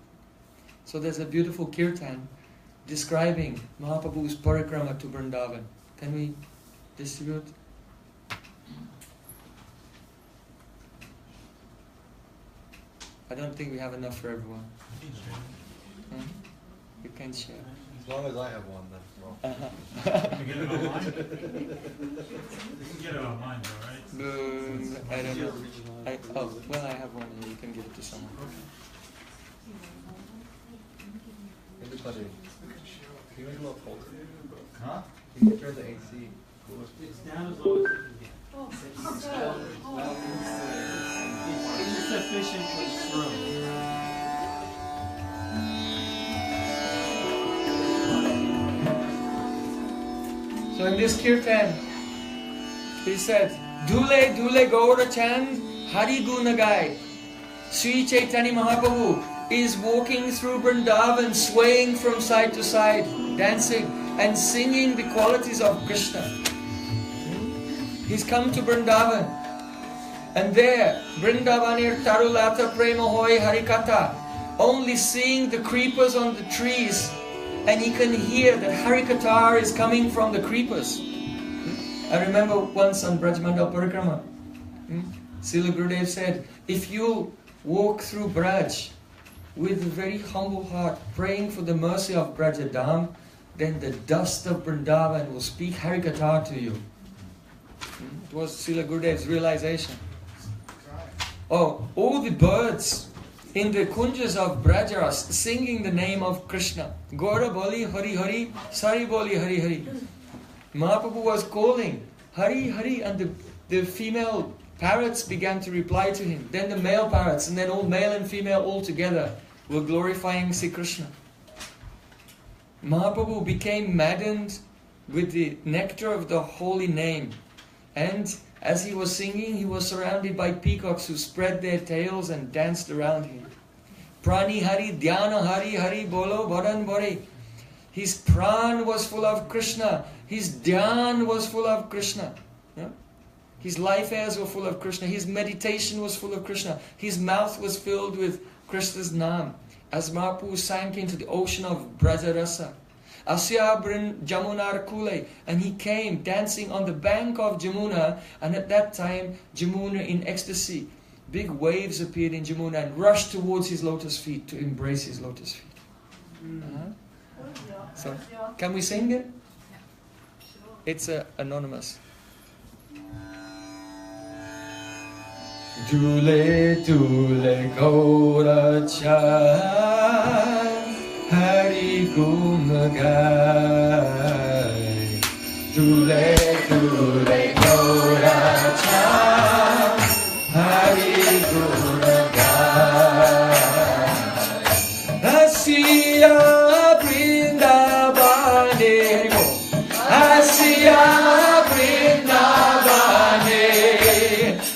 So there's a beautiful kirtan describing Mahaprabhu's parikrama to Vrindavan. Can we distribute? I don't think we have enough for everyone. You can share. As long as I have one, that's well. Can we get it online? You can get it online though, right? I don't know. I have one and you can give it to someone. Everybody, can you make a little colder? Huh? Can you turn the AC cooler? It's down as low as you can get. It's sufficient for this room. So in this kirtan, he said, Dule Dule Gaura Chand Hari Gunagai. Srī Caitanya Mahāprabhu is walking through Vrindavan, swaying from side to side, dancing and singing the qualities of Krishna. He's come to Vrindavan, and there, Vrindavanir Tarulata Prema Hoy Harikata, only seeing the creepers on the trees, and he can hear that Harikata is coming from the creepers. I remember once on Brajmandal Parikrama, Srila Gurudev said, if you walk through Braj with a very humble heart, praying for the mercy of Brajadam, then the dust of Vrindavan will speak Harikata to you. It was Srila Gurudev's realization. Oh, all the birds in the kunjas of Brajas singing the name of Krishna. Gaura Boli Hari Hari, Sari Boli Hari Hari. Mahaprabhu was calling Hari Hari, and the female parrots began to reply to him. Then the male parrots, and then all male and female all together were glorifying Sri Krishna. Mahaprabhu became maddened with the nectar of the holy name. And as he was singing, he was surrounded by peacocks who spread their tails and danced around him. Prani Hari, Dhyana Hari, Hari Bolo, Vadan Bori. His pran was full of Krishna. His dhyan was full of Krishna. Yeah? His life airs were full of Krishna. His meditation was full of Krishna. His mouth was filled with Krishna's Naam. As Mahaprabhu sank into the ocean of Brajarasa, Asya Jamunar Kule, and he came dancing on the bank of Jamuna, and at that time Jamuna in ecstasy, big waves appeared in Jamuna and rushed towards his lotus feet to embrace his lotus feet. So, can we sing it? It's anonymous. Dule Dule Gaura Chand Hari Gunagai. Dule Dule Gaura Chand Hari Gunagai. Asiya Vrindavane, Asiya Vrindavane,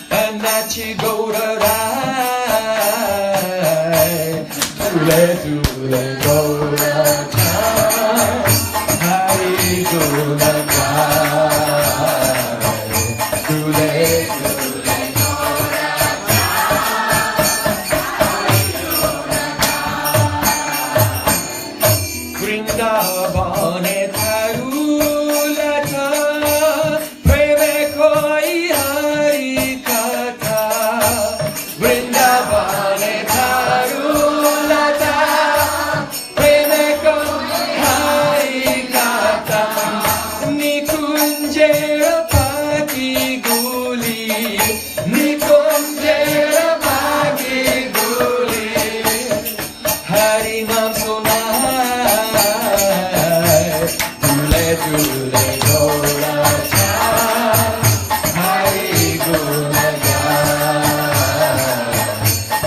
Anachi Gaura Rai. Dule Dule Gaura Chand Hari Gunagai. Dule Dule Vrindavane Tarulata Preme Koi Hari Katha. Vrindavane Tarulata Preme Koi Hari Katha. Nikunjera Paki Guli, Nikunjera Paki Guli, Hari Nam Sunai. Dule Gaura Chand Hari Gunagai.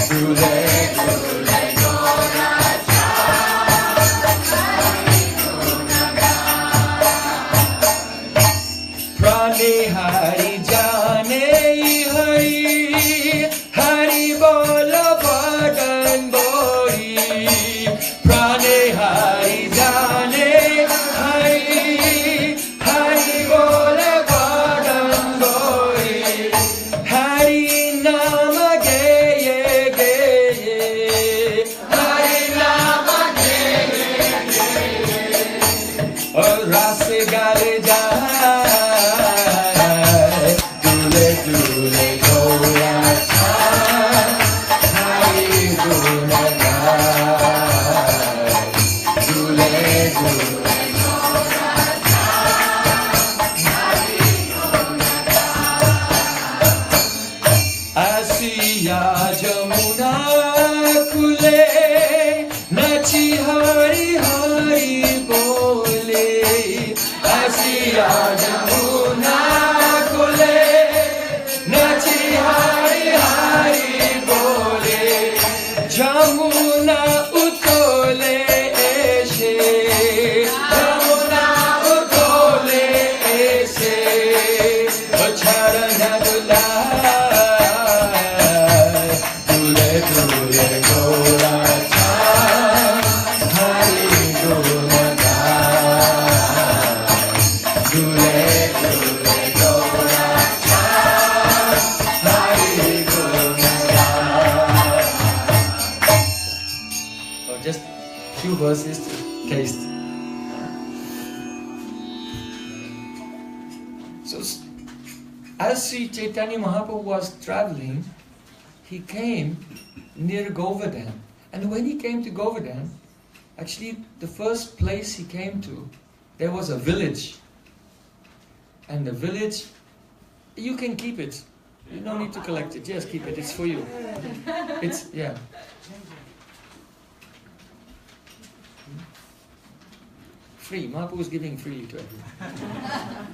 Dule Dule Gaura Chand Hari Gunagai. Prani Hari Jane Hari, Hari Bola Vadan Bori. Prani Hari Jane Hari, Hari Bola Vadan Bori. Hari Nama Geye Geye, Hari Nama ras gale jai, dule dule Gaura Chai, Hari Guna Gai, dule dule Asiya Jamuna Kule, Nachi Hari Hari Bole. Asiya Jamuna Kule, Nachi Hari Hari Bole. Jamuna Utole Eshe, Jamuna Utole Eshe, Charana Dula. Just few verses to taste. So, as Srī Caitanya Mahāprabhu was traveling, he came near Govardhan. And when he came to Govardhan, actually the first place he came to, there was a village. And the village, you can keep it. You don't need to collect it. Just keep it. It's for you. It's, yeah. Free. Mahaprabhu is giving freely to everyone.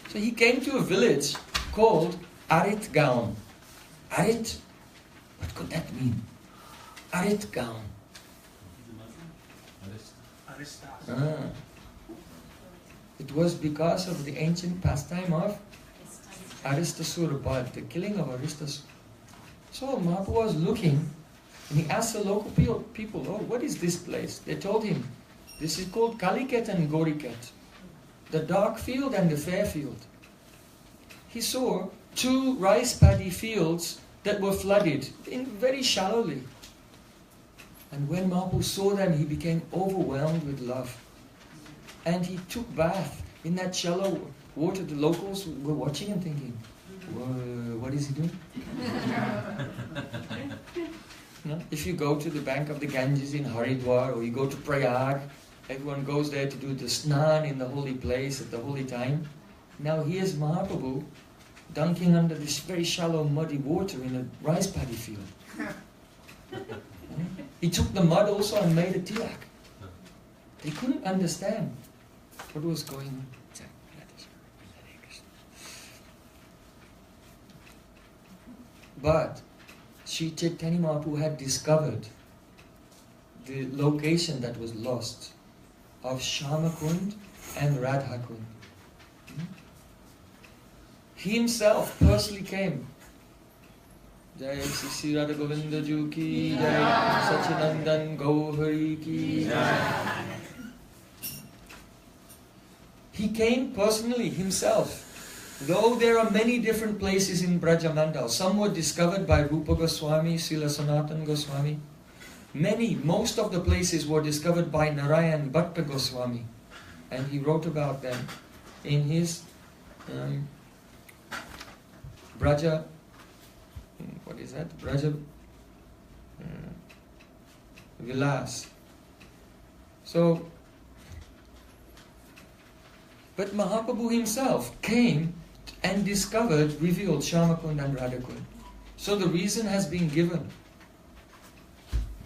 So he came to a village called Arit Gaon. Arit? What could that mean? Arit Gaon. It was because of the ancient pastime of Aristasura, the killing of Aristasura. So Mahaprabhu was looking, and he asked the local people, oh, what is this place? They told him, this is called Kaliket and Goriket, the dark field and the fair field. He saw 2 rice paddy fields that were flooded very shallowly. And when Mahaprabhu saw them, he became overwhelmed with love. And he took bath in that shallow water. The locals were watching and thinking, what is he doing? No? If you go to the bank of the Ganges in Haridwar, or you go to Prayag, everyone goes there to do the snan in the holy place at the holy time. Now here's Mahaprabhu dunking under this very shallow muddy water in a rice paddy field. He took the mud also and made a tilak. They couldn't understand what was going on. But Srī Caitanya Mahāprabhu had discovered the location that was lost of Shyamakund and Radhakund. He himself personally came. Jai Sri Radha Govinda Ju ki Jai, Sachinandan Gauhari ki Jai. He came personally himself. Though there are many different places in Brajamandal, some were discovered by Rupa Goswami, Srila Sanatana Goswami. Most of the places were discovered by Narayan Bhatta Goswami, and he wrote about them in his Braja, what is that? Braja Vilas. So, but Mahaprabhu himself came and revealed Shyamakund and Radhakund. So the reason has been given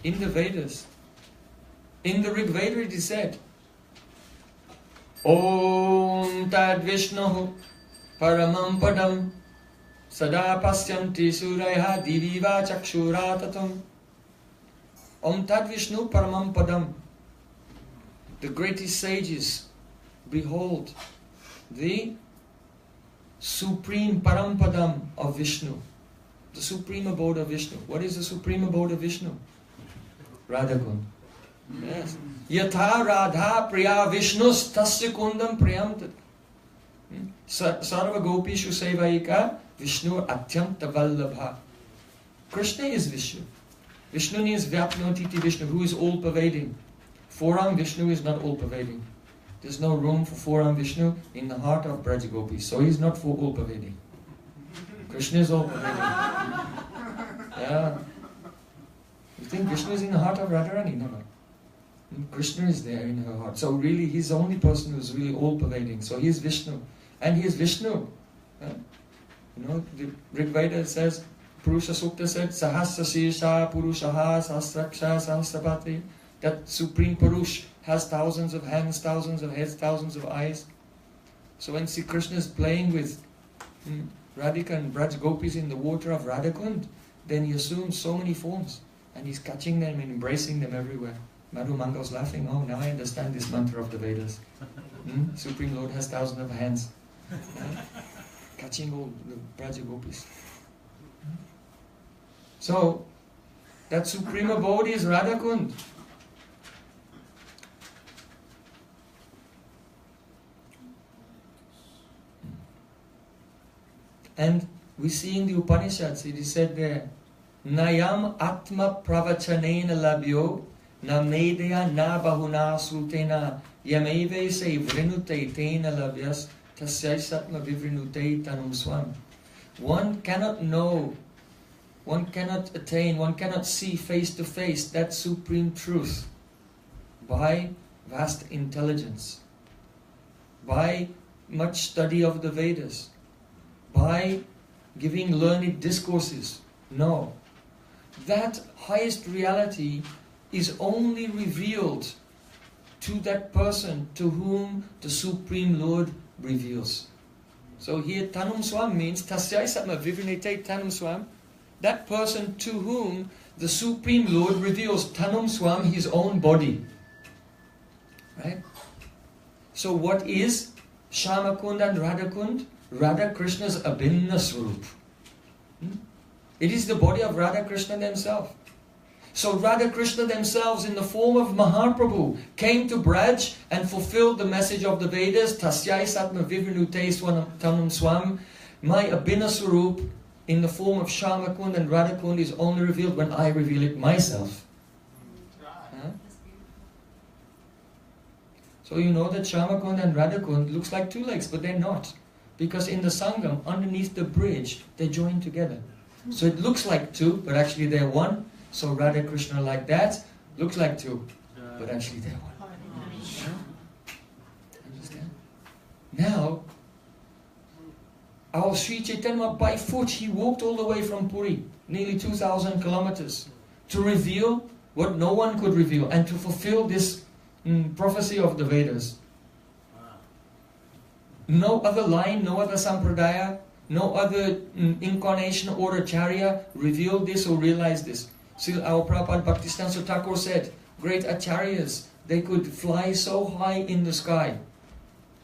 in the Vedas. In the Rig Veda it is said, Om Tad Vishnu Paramam Padam Sada Pasyanti Suraiha Diviva Chakshuratatam. Om Tad Vishnu Paramam Padam. The greatest sages behold the supreme Parampadam of Vishnu, the supreme abode of Vishnu. What is the supreme abode of Vishnu? Radhakund. Yes. Yatha Radha Priya Vishnus Tasya Kundam Priyam Tat. Sarva Gopishu Sevaika Vishnu Atyanta Vallabha. Krishna is Vishnu. Vishnu is Vyapnotiti Vishnu, who is all pervading. Four-armed Vishnu is not all-pervading. There's no room for four-armed Vishnu in the heart of Braj Gopis. So he's not for all-pervading. Krishna is all-pervading. Yeah. You think Vishnu is in the heart of Radharani? No, no. Krishna is there in her heart. So really, he's the only person who's really all-pervading. So he is Vishnu. And he is Vishnu. You know, the Rig Veda says, Purusha Sukta said, Sahasra Sirsha Purushaha Sahasraksha Sahasrapati. That Supreme Purush has thousands of hands, thousands of heads, thousands of eyes. So when Sri Krishna is playing with Radhika and Braj Gopis in the water of Radhakund, then he assumes so many forms. And he's catching them and embracing them everywhere. Madhu Mangal's laughing, oh, now I understand this mantra of the Vedas. Supreme Lord has thousands of hands. Catching all the Braj Gopis. So, that Supreme Abode is Radhakund. And we see in the Upanishads, it is said there, Nayam Atma Pravachanena Labhyo Na Medaya Na Bahuna Srutena Yameve Se Vrinute Tena Labhyas Tasyaisatma Vivrinute Tanum Swam. One cannot know, one cannot attain, one cannot see face to face that supreme truth by vast intelligence, by much study of the Vedas, by giving learned discourses. No. That highest reality is only revealed to that person to whom the Supreme Lord reveals. So here Tanum Swam means Tasyai Satma Vivrinete Tanum Swam, that person to whom the Supreme Lord reveals Tanum Swam, his own body. Right? So what is Shyamakund and Radhakund? Radha Krishna's Abhinna Swarup. It is the body of Radha Krishna themselves. So Radha Krishna themselves in the form of Mahaprabhu came to Braj and fulfilled the message of the Vedas, Tasyai Satma Vivrinute Tanum Swam. My Abhinna Swarup in the form of Shyamakund and Radhakund is only revealed when I reveal it myself. So you know that Shyamakund and Radhakund looks like two legs, but they're not. Because in the Sangam, underneath the bridge, they join together. So it looks like two, but actually they're one. So Radha Krishna like that, looks like two, but actually they're one. Understand? Now, our Srī Caitanya, by foot, he walked all the way from Puri, nearly 2,000 kilometers, to reveal what no one could reveal, and to fulfill this prophecy of the Vedas. No other line, no other sampradaya, no other incarnation or acharya revealed this or realized this. Still, our Prabhupada Bhaktisiddhanta Thakur said, great acharyas, they could fly so high in the sky,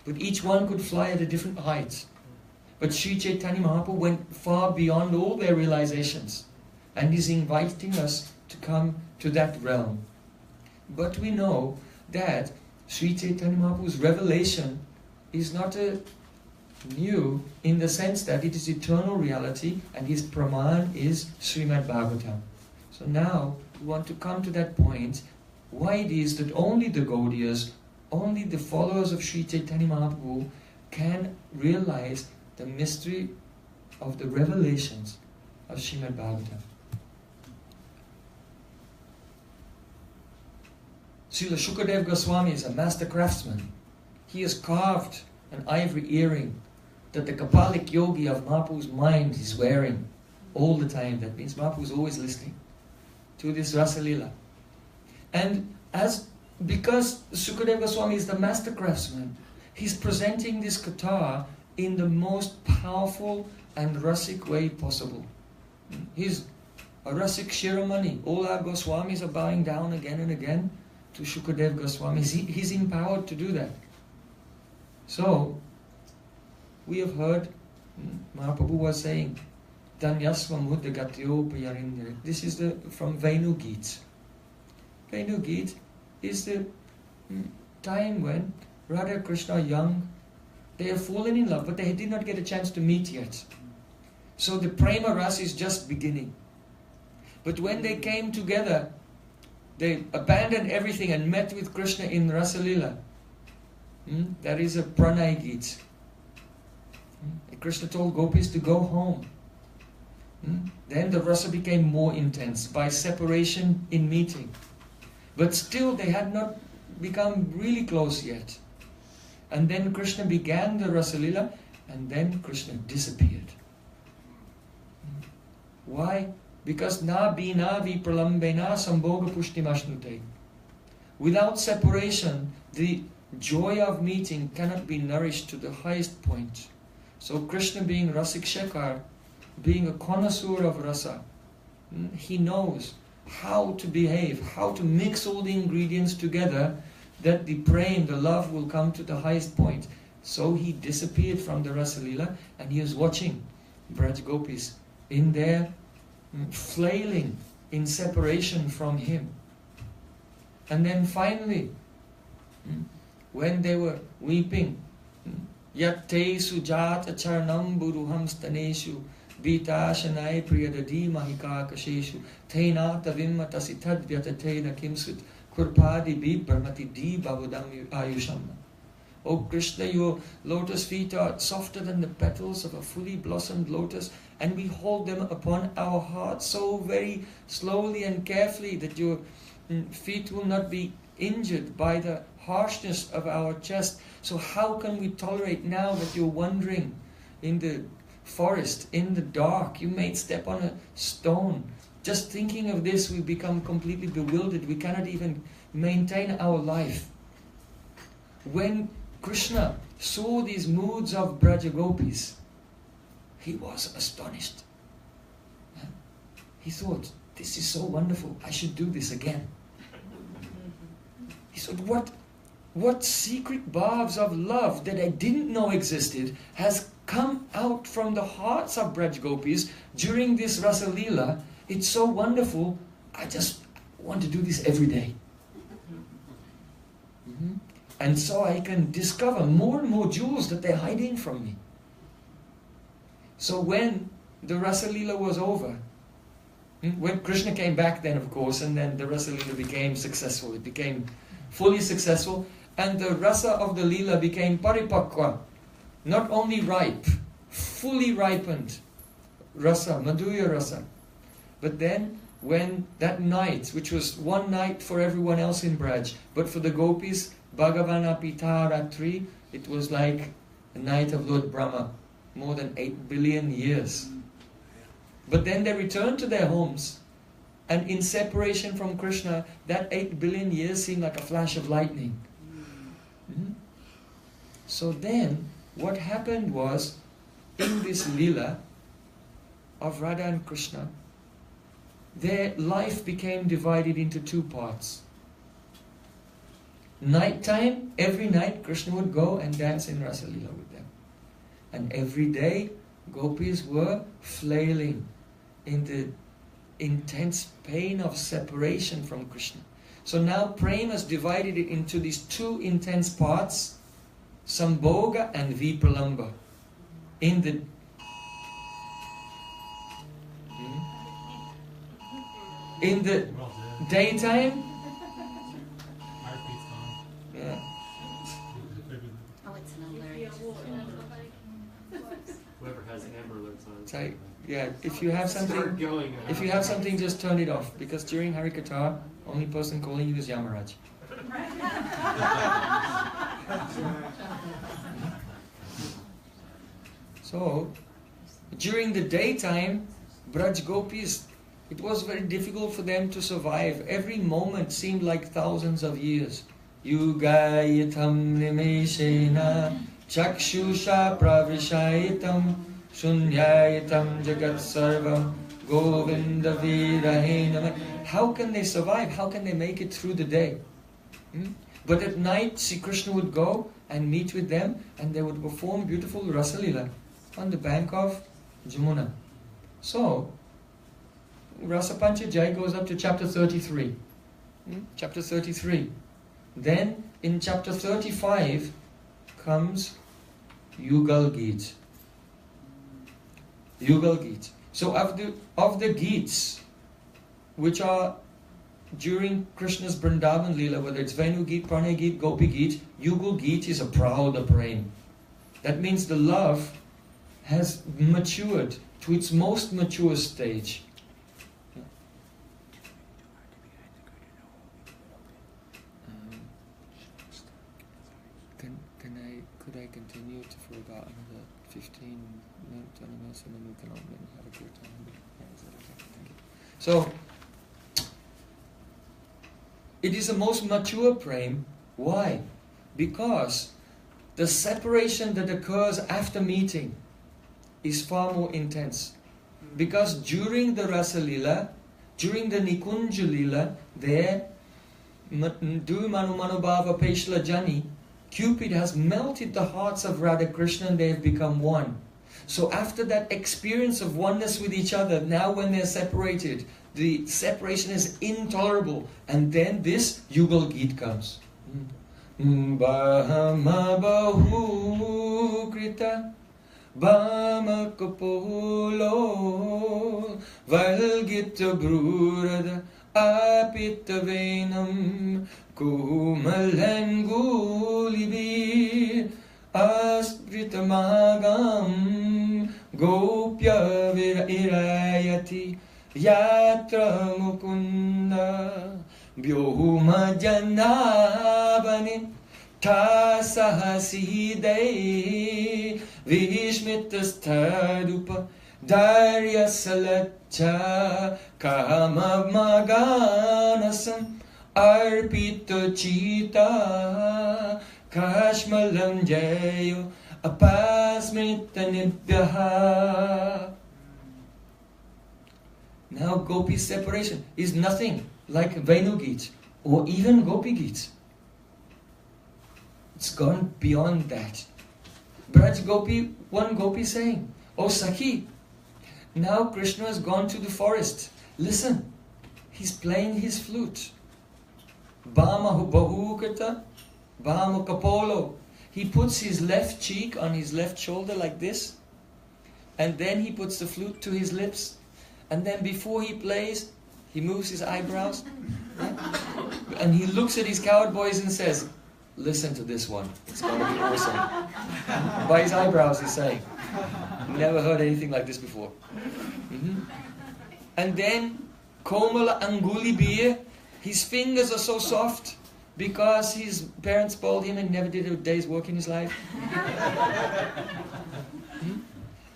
but each one could fly at a different height. But Srī Caitanya Mahāprabhu went far beyond all their realizations and is inviting us to come to that realm. But we know that Srī Caitanya Mahāprabhu's revelation is not new in the sense that it is eternal reality and his praman is Srimad Bhagavatam. So now we want to come to that point why it is that only the Gaudiyas, only the followers of Srī Caitanya Mahāprabhu can realize the mystery of the revelations of Srimad Bhagavatam. Srila Shukadev Goswami is a master craftsman. He has carved an ivory earring that the Kapalik yogi of Mahaprabhu's mind is wearing all the time. That means Mahaprabhu is always listening to this Rasa Lila. And because Shukadev Goswami is the master craftsman, he's presenting this katha in the most powerful and rasic way possible. He's a rasic Shiromani. All our Goswamis are bowing down again and again to Shukadev Goswami. He's empowered to do that. So, we have heard Mahaprabhu was saying, Danyasva Mudda Gatyo Payarindra. This is from Venu Geet. Venu Geet is the time when Radha Krishna are young, they have fallen in love, but they did not get a chance to meet yet. So the Prema Ras is just beginning. But when they came together, they abandoned everything and met with Krishna in Rasalila. That is a Pranay Geet. Krishna told gopis to go home. Then the rasa became more intense by separation in meeting. But still they had not become really close yet. And then Krishna began the Rasalila, and then Krishna disappeared. Why? Because na bina vi pralambena sambhoga pushtimashnute. Without separation, the joy of meeting cannot be nourished to the highest point. So Krishna, being Rasik Shekhar, being a connoisseur of rasa, he knows how to behave, how to mix all the ingredients together, that the prem, the love, will come to the highest point. So he disappeared from the Rasalila, and he was watching Braj Gopis in there, flailing in separation from him. And then finally, when they were weeping, Yatte sujata charnam buruham staneshu Vita shanai priyadadi mahika kasheshu Tainata vimmatasi tadvyatatena kimsut Kurpadi bi brahmati di bhavudam ayusham. O Krishna, your lotus feet are softer than the petals of a fully blossomed lotus, and we hold them upon our hearts so very slowly and carefully that your feet will not be injured by the harshness of our chest. So how can we tolerate now that you're wandering in the forest, in the dark? You may step on a stone. Just thinking of this, we become completely bewildered. We cannot even maintain our life. When Krishna saw these moods of Braja Gopis, he was astonished. He thought, this is so wonderful, I should do this again. He said, what secret bhavs of love that I didn't know existed has come out from the hearts of Braj Gopis during this Rasa Leela. It's so wonderful, I just want to do this every day. And so I can discover more and more jewels that they're hiding from me. So when the Rasa Leela was over, when Krishna came back then, of course, and then the Rasa Leela became successful, it became fully successful, and the Rasa of the Leela became paripakwa, not only ripe, fully ripened Rasa, Madhurya Rasa. But then, when that night, which was one night for everyone else in Braj, but for the gopis, Bhagavana Pita Ratri, it was like the night of Lord Brahma, more than 8 billion years. But then they returned to their homes, and in separation from Krishna, that 8 billion years seemed like a flash of lightning. So then, what happened was, in this Leela of Radha and Krishna, their life became divided into two parts. Nighttime, every night Krishna would go and dance in Rasa Leela with them. And every day, gopis were flailing in the intense pain of separation from Krishna. So now Prem has divided it into these two intense parts, Sambhoga and Vipralamba. In the daytime, yeah. Oh, it's an alert. Whoever has Amber Alerts on. It's like, yeah, if you have something, just turn it off, because during Harikatha, only person calling you is Yamaraj. So, during the daytime, Braj Gopis, it was very difficult for them to survive. Every moment seemed like thousands of years. Yugayatam nimeshena chakshusha pravishayatam shunyayatam jagat sarvam govinda virahenam. How can they survive? How can they make it through the day? But at night, Sri Krishna would go and meet with them, and they would perform beautiful Rasa Leela on the bank of Jamuna. So, Rasa Panchajai goes up to chapter 33. Chapter 33. Then, in chapter 35, comes Yugal Geet. Yugal Geet. So, of the Geets, which are during Krishna's Vrindavan Leela, whether it's Venu Geet, Pranay Geet, Gopi Geet, Yugal Geet is a prouda prem. That means the love has matured to its most mature stage. Could I continue for about another 15, 20 minutes and then we can all have a good time? Is that okay? Thank you. So, it is the most mature prem. Why? Because the separation that occurs after meeting is far more intense. Because during the Rasa Lila, during the Nikunja Lila, there, Du Manu Manubhava Peshla Jani, Cupid has melted the hearts of Radha Krishna and they have become one. So after that experience of oneness with each other, now when they're separated, the separation is intolerable. And then this Yugal Geet comes. Bahama Bahu Krita Bama Kapolo Valgita Brurada Apita Venam Kumalangulibir Asprita Magam Gopya Virayati Yatra Mukunda Vyoma Janabani Tasahaside Vishmitastadupa Darya Salacha Kamamaganasam Arpita Chita Kashmalam Jayo Apasmita Nibyaha. Now Gopi separation is nothing like Venu Geet or even Gopi Geet. It's gone beyond that. Braj Gopi, one Gopi saying, "Oh Sakhi, now Krishna has gone to the forest. Listen, he's playing his flute. Bama Bahukata, Bama Kapolo." He puts his left cheek on his left shoulder like this, and then he puts the flute to his lips, and then before he plays, he moves his eyebrows, and he looks at his cowherd boys and says, "Listen to this one, it's going to be awesome." By his eyebrows he's saying, "Never heard anything like this before." And then Komala Anguli Bir, his fingers are so soft because his parents spoiled him and never did a day's work in his life.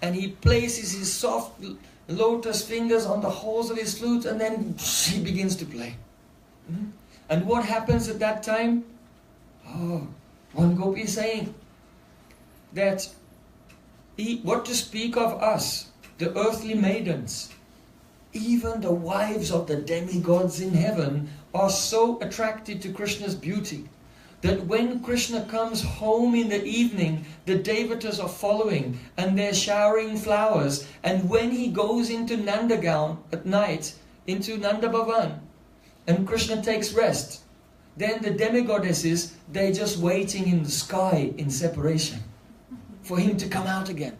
And he places his soft lotus fingers on the holes of his flute and then he begins to play. And what happens at that time? Oh, one Gopi is saying that what to speak of us, the earthly maidens, even the wives of the demigods in heaven are so attracted to Krishna's beauty that when Krishna comes home in the evening, the devatas are following and they're showering flowers, and when he goes into Nandagaon at night, into Nanda Bhavan, and Krishna takes rest, then the demigoddesses, they're just waiting in the sky in separation for him to come out again.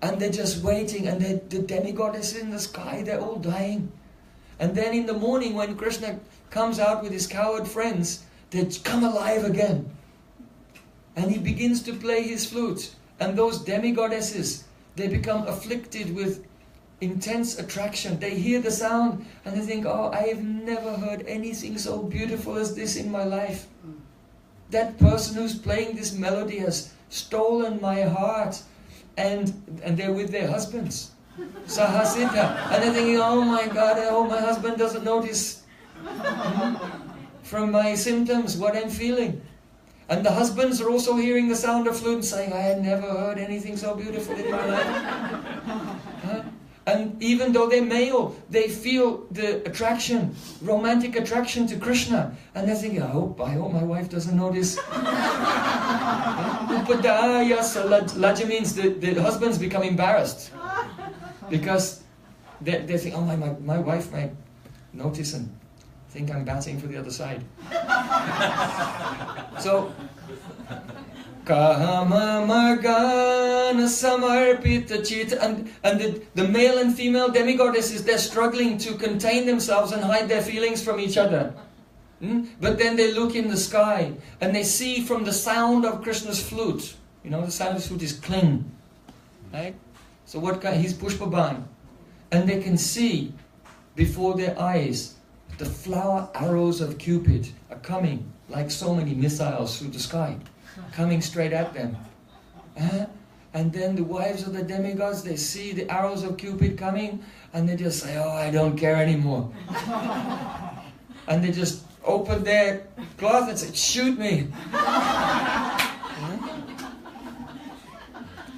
And they're just waiting, and the demigoddesses in the sky, they're all dying. And then in the morning when Krishna comes out with his cowherd friends, they come alive again. And he begins to play his flute. And those demigoddesses, they become afflicted with intense attraction. They hear the sound and they think, "Oh, I have never heard anything so beautiful as this in my life. That person who's playing this melody has stolen my heart." And they're with their husbands. Sahasita. And they're thinking, "Oh my God, I hope my husband doesn't notice from my symptoms what I'm feeling." And the husbands are also hearing the sound of flute and saying, "I had never heard anything so beautiful in my life." And even though they're male, they feel the attraction, romantic attraction to Krishna. And they're thinking, I hope my wife doesn't notice. Upadaya Laja means the husbands become embarrassed. Because they think, "Oh, my wife might notice and think I'm batting for the other side." So, Kahama Margana Samarpita Chit. And the male and female demigoddesses, they're struggling to contain themselves and hide their feelings from each other. But then they look in the sky and they see from the sound of Krishna's flute. You know, the sound of his flute is cling. Right? So what kind? He's Pushpaban. And they can see before their eyes the flower arrows of Cupid are coming like so many missiles through the sky, coming straight at them. And then the wives of the demigods, they see the arrows of Cupid coming and they just say, oh, I don't care anymore. And they just open their cloth and say, shoot me.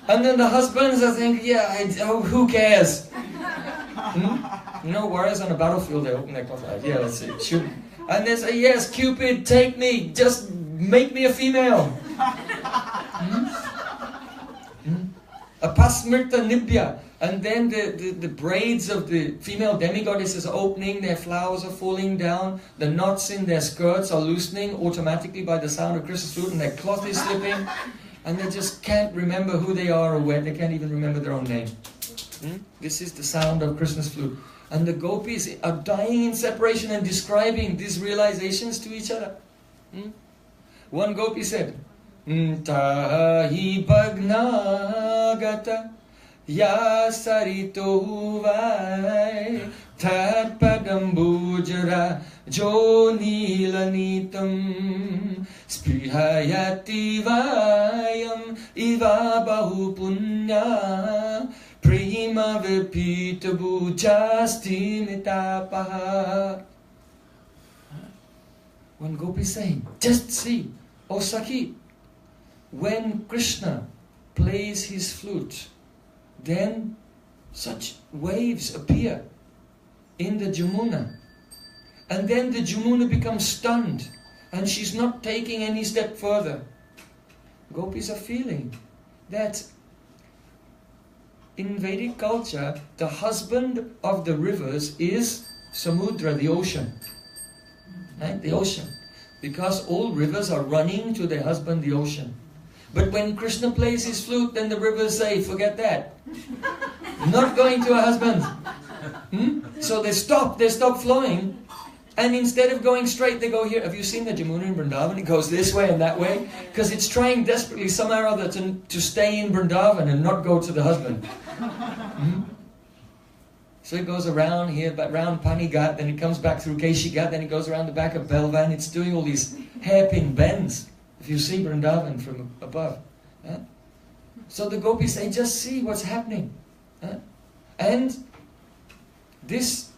And then the husbands are thinking, yeah, who cares? You know, whereas on a battlefield they open their cloth like, yeah, let's see, shoot. And they say, yes, Cupid, take me, just make me a female. Apasmirta Nibya. And then the braids of the female demigoddesses are opening, their flowers are falling down, the knots in their skirts are loosening automatically by the sound of Krishna's flute, and their cloth is slipping, and they just can't remember who they are or where, they can't even remember their own name. This is the sound of Krishna's flute. And the gopis are dying in separation and describing these realizations to each other. One gopi said, Tahi Bhagnagata Ya Sarito Vai Tat Padambujara Jo Nilanitam Sprihayati Vayam Iva Bahu Punya Prima Vipitabu Jasti Mitapaha. One gopi saying, just see, O Sakhi, when Krishna plays his flute, then such waves appear in the Jamuna. And then the Jamuna becomes stunned and she's not taking any step further. Gopis are feeling that in Vedic culture, the husband of the rivers is Samudra, the ocean. Right? The ocean. Because all rivers are running to their husband, the ocean. But when Krishna plays his flute, then the rivers say, forget that. Not going to a husband. So they stop flowing. And instead of going straight, they go here. Have you seen the Jamuna in Vrindavan? It goes this way and that way. Because it's trying desperately somehow or other to stay in Vrindavan and not go to the husband. So it goes around here, around Panigat, then it comes back through Keshigat, then it goes around the back of Belvan. It's doing all these hairpin bends, if you see Vrindavan from above. So the gopis say, just see what's happening. And this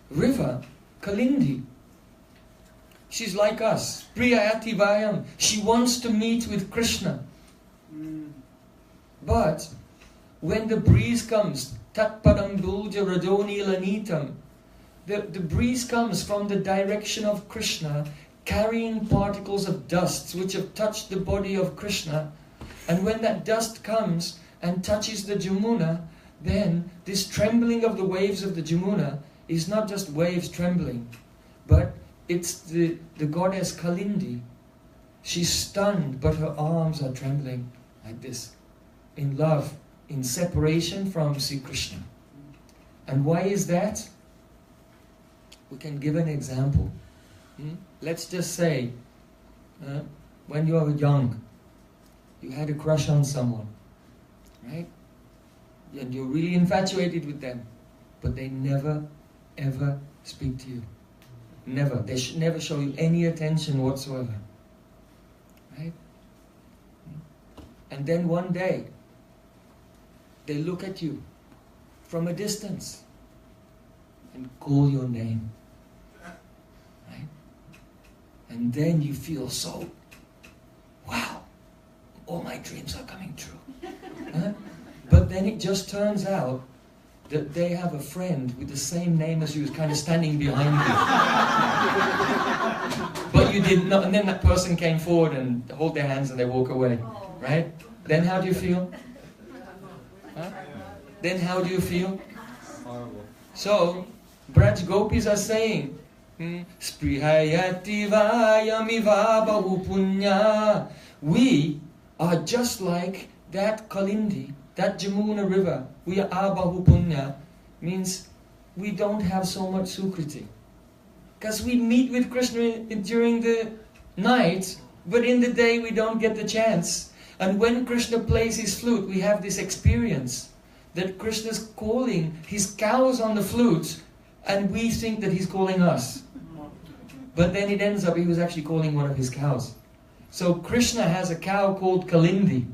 river, Kalindi, she's like us, Priyayati Vayam. She wants to meet with Krishna. But when the breeze comes, Tat Padam Dulja Rajoni Lanitam, the breeze comes from the direction of Krishna, carrying particles of dust which have touched the body of Krishna. And when that dust comes and touches the Jamuna, then this trembling of the waves of the Jamuna is not just waves trembling, but it's the goddess Kalindi. She's stunned, but her arms are trembling like this, in love, in separation from Sri Krishna. And why is that? We can give an example. Let's just say, when you were young, you had a crush on someone, right? And you're really infatuated with them, but they never, ever speak to you. Never. They should never show you any attention whatsoever. Right? And then one day, they look at you from a distance and call your name. Right? And then you feel so, wow, all my dreams are coming true. But then it just turns out that they have a friend with the same name as you, who's kind of standing behind you. But you did not, and then that person came forward and hold their hands and they walk away. Right? Then how do you feel? Then how do you feel? Horrible. So, Braj Gopis are saying, Sprihayati Vayamiva Bahu Punya. We are just like that Kalindi, that Jamuna river. We are Abahu Punya, means we don't have so much Sukriti. Because we meet with Krishna during the night, but in the day we don't get the chance. And when Krishna plays his flute, we have this experience that Krishna's calling his cows on the flute, and we think that he's calling us. But then it ends up he was actually calling one of his cows. So Krishna has a cow called Kalindi,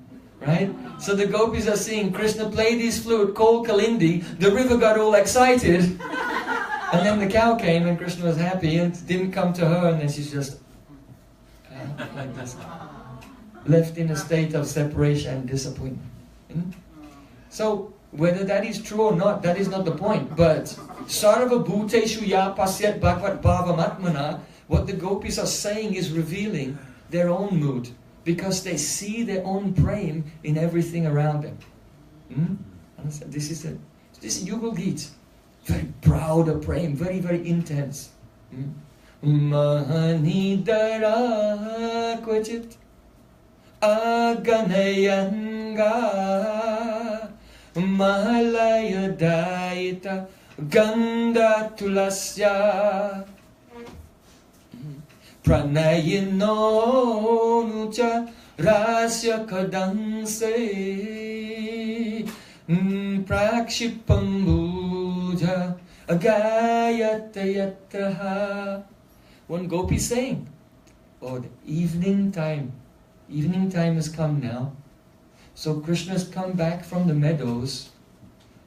right? So the gopis are seeing Krishna play this flute called Kalindi. The river got all excited, and then the cow came and Krishna was happy and didn't come to her, and then she's just like this, left in a state of separation and disappointment. So whether that is true or not, that is not the point. But Sarva Bhuteshu Ya Pasyat Bhagavad Bhavamatmana, what the gopis are saying is revealing their own mood, because they see their own prem in everything around them. This is Yugal Geet. Very proud of prem, very, very intense. Mahanidara Kvachit Aganayanga Mahalaya Daita Ganda Tulasya Pranayino Nucha Rasya Kadanse Prakshipambuja Agayatayatraha. One gopi saying, oh, the evening time has come now. So Krishna's come back from the meadows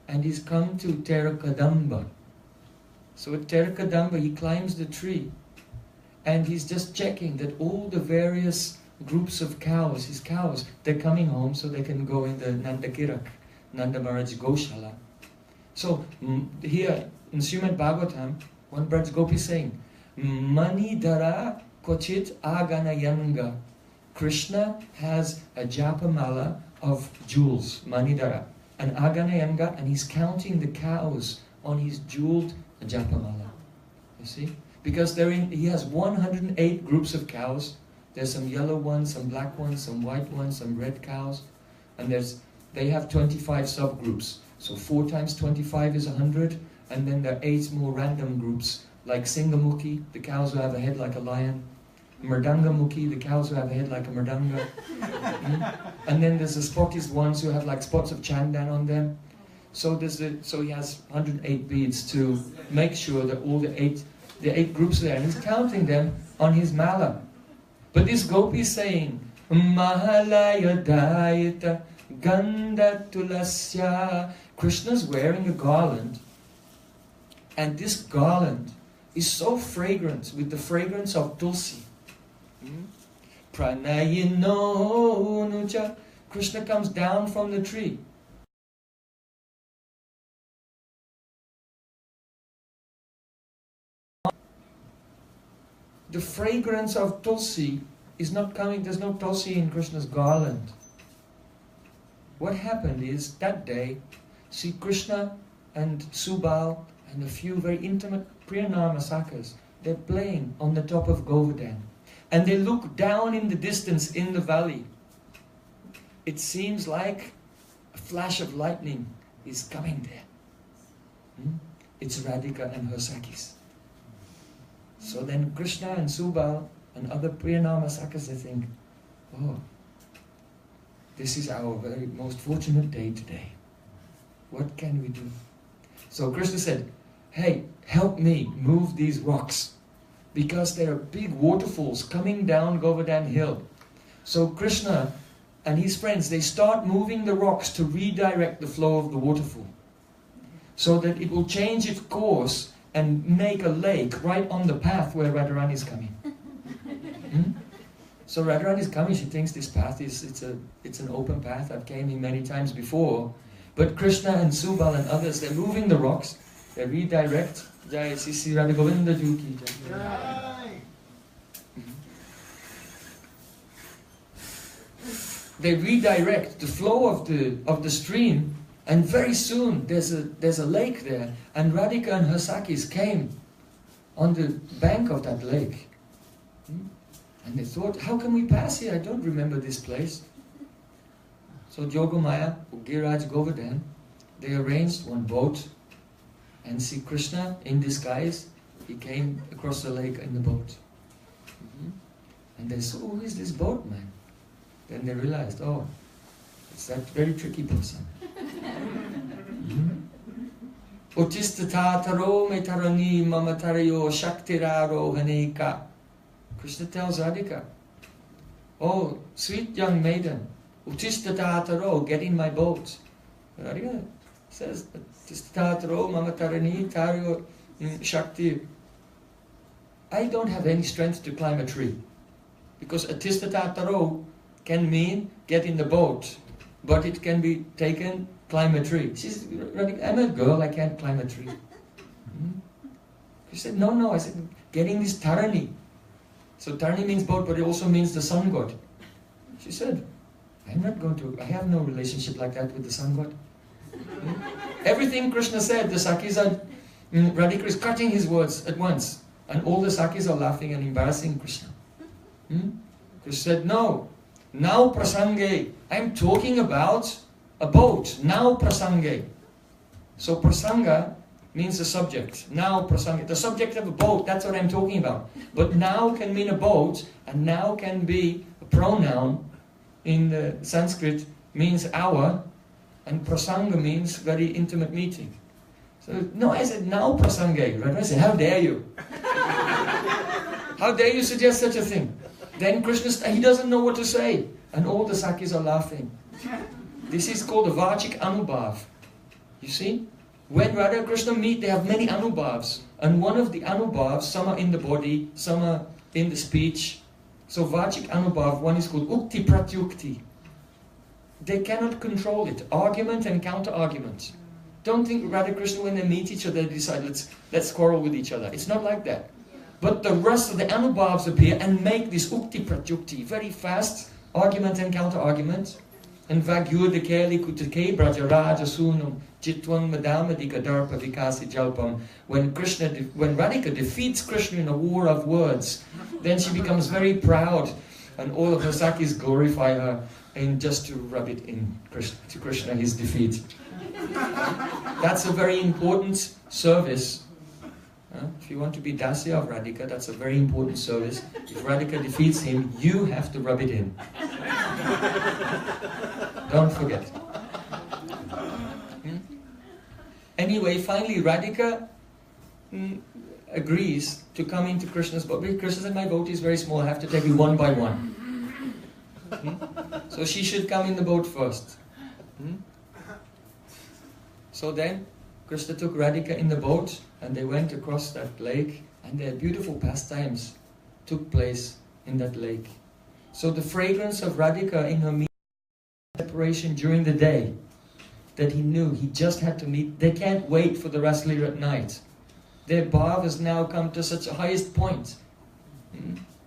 and he's come to Terakadamba. So at Terakadamba he climbs the tree and he's just checking that all the various groups of cows, his cows, they're coming home so they can go in the Nandakirak, Nanda Maharaj Goshala. So here in Srimad Bhagavatam, one Braj Gopi is saying, Manidara Kochit Aganayanga. Krishna has a japamala of jewels, Manidara, and Aganayanga, and he's counting the cows on his jeweled japamala. You see? Because he has 108 groups of cows. There's some yellow ones, some black ones, some white ones, some red cows, and they have 25 subgroups. So 4 times 25 is 100, and then there are 8 more random groups, like Singamukhi, the cows who have a head like a lion, Murdangamukhi, the cows who have a head like a murdanga, and then there's the spotted ones who have like spots of chandan on them. So he has 108 beads to make sure that all the eight groups are there, and he's counting them on his mala. But this gopi is saying, Mahalaya Dayita Ganda Tulasya. Krishna's wearing a garland, and this garland is so fragrant with the fragrance of tulsi. Pranayino Nucha. Krishna comes down from the tree. The fragrance of tulsi is not coming, there's no tulsi in Krishna's garland. What happened is, that day, Sri Krishna and Subal and a few very intimate Priyanamasakas, they're playing on the top of Govardhan. And they look down in the distance in the valley. It seems like a flash of lightning is coming there. It's Radhika and her Sakis. So then Krishna and Subal and other Priyanamasakas, they think, oh, this is our very most fortunate day today. What can we do? So Krishna said, hey, help me move these rocks, because there are big waterfalls coming down Govardhan Hill. So Krishna and his friends, they start moving the rocks to redirect the flow of the waterfall, so that it will change its course and make a lake right on the path where Radharani is coming. So Radharani is coming, she thinks this path it's an open path. I've came here many times before. But Krishna and Subal and others, they're moving the rocks, they redirect. Jai Sisi Radha Govinda Juki Jai. They redirect the flow of the stream, and very soon there's a lake there, and Radhika and her Sakis came on the bank of that lake. And they thought, how can we pass here? I don't remember this place. So Yogamaya, Giraj Govardhan, they arranged one boat, and see Krishna in disguise, he came across the lake in the boat. And they saw, who is this boatman? Then they realized, oh, it's that very tricky person. Utistataro metarani mamatarayo shaktiraro haneka. Krishna tells Radhika, oh, sweet young maiden, utistataro, get in my boat. Radhika says, utistataro mamatarani tarayo shakti. I don't have any strength to climb a tree. Because atistataro can mean get in the boat, but it can be taken climb a tree. She said, I'm a girl, I can't climb a tree. She said, no. I said, getting this tarani. So tarani means boat, but it also means the sun god. She said, I have no relationship like that with the sun god. Everything Krishna said, the Sakis are, Radhika is cutting his words at once. And all the Sakis are laughing and embarrassing Krishna. Krishna said, no. Now prasange. I'm talking about a boat. Now prasange. So prasanga means the subject. Now prasanga. The subject of a boat, that's what I'm talking about. But now can mean a boat, and now can be a pronoun in the Sanskrit, means hour, and prasanga means very intimate meeting. So, no, I said, now prasange. Right? I said, how dare you? How dare you suggest such a thing? Then Krishna, he doesn't know what to say. And all the Sakis are laughing. This is called a Vachik Anubhav. You see? When Radha and Krishna meet, they have many Anubhavs. And one of the Anubhavs, some are in the body, some are in the speech. So Vachik Anubhav, one is called Ukti Pratyukti. They cannot control it. Argument and counter-argument. Don't think Radha and Krishna, when they meet each other, they decide, let's quarrel with each other. It's not like that. But the rest of the Anubhavs appear and make this Ukti Pratyukti very fast, argument and counter-argument. And Vagyur Dekeli Kutake Brajaraja Sunam Chitwang Madamadika Darpa Vikasi Jalpam. When Radhika defeats Krishna in a war of words, then she becomes very proud, and all of her Sakis glorify her, and just to rub it in to Krishna, his defeat. That's a very important service. If you want to be Dasya of Radhika, that's a very important service. If Radhika defeats him, you have to rub it in. Don't forget. Anyway, finally Radhika agrees to come into Krishna's boat. Krishna said, my boat is very small, I have to take you one by one. So she should come in the boat first. So then Krishna took Radhika in the boat, and they went across that lake, and their beautiful pastimes took place in that lake. So the fragrance of Radhika in her separation during the day, that he knew he just had to meet, they can't wait for the Raslila at night. Their bhav has now come to such a highest point,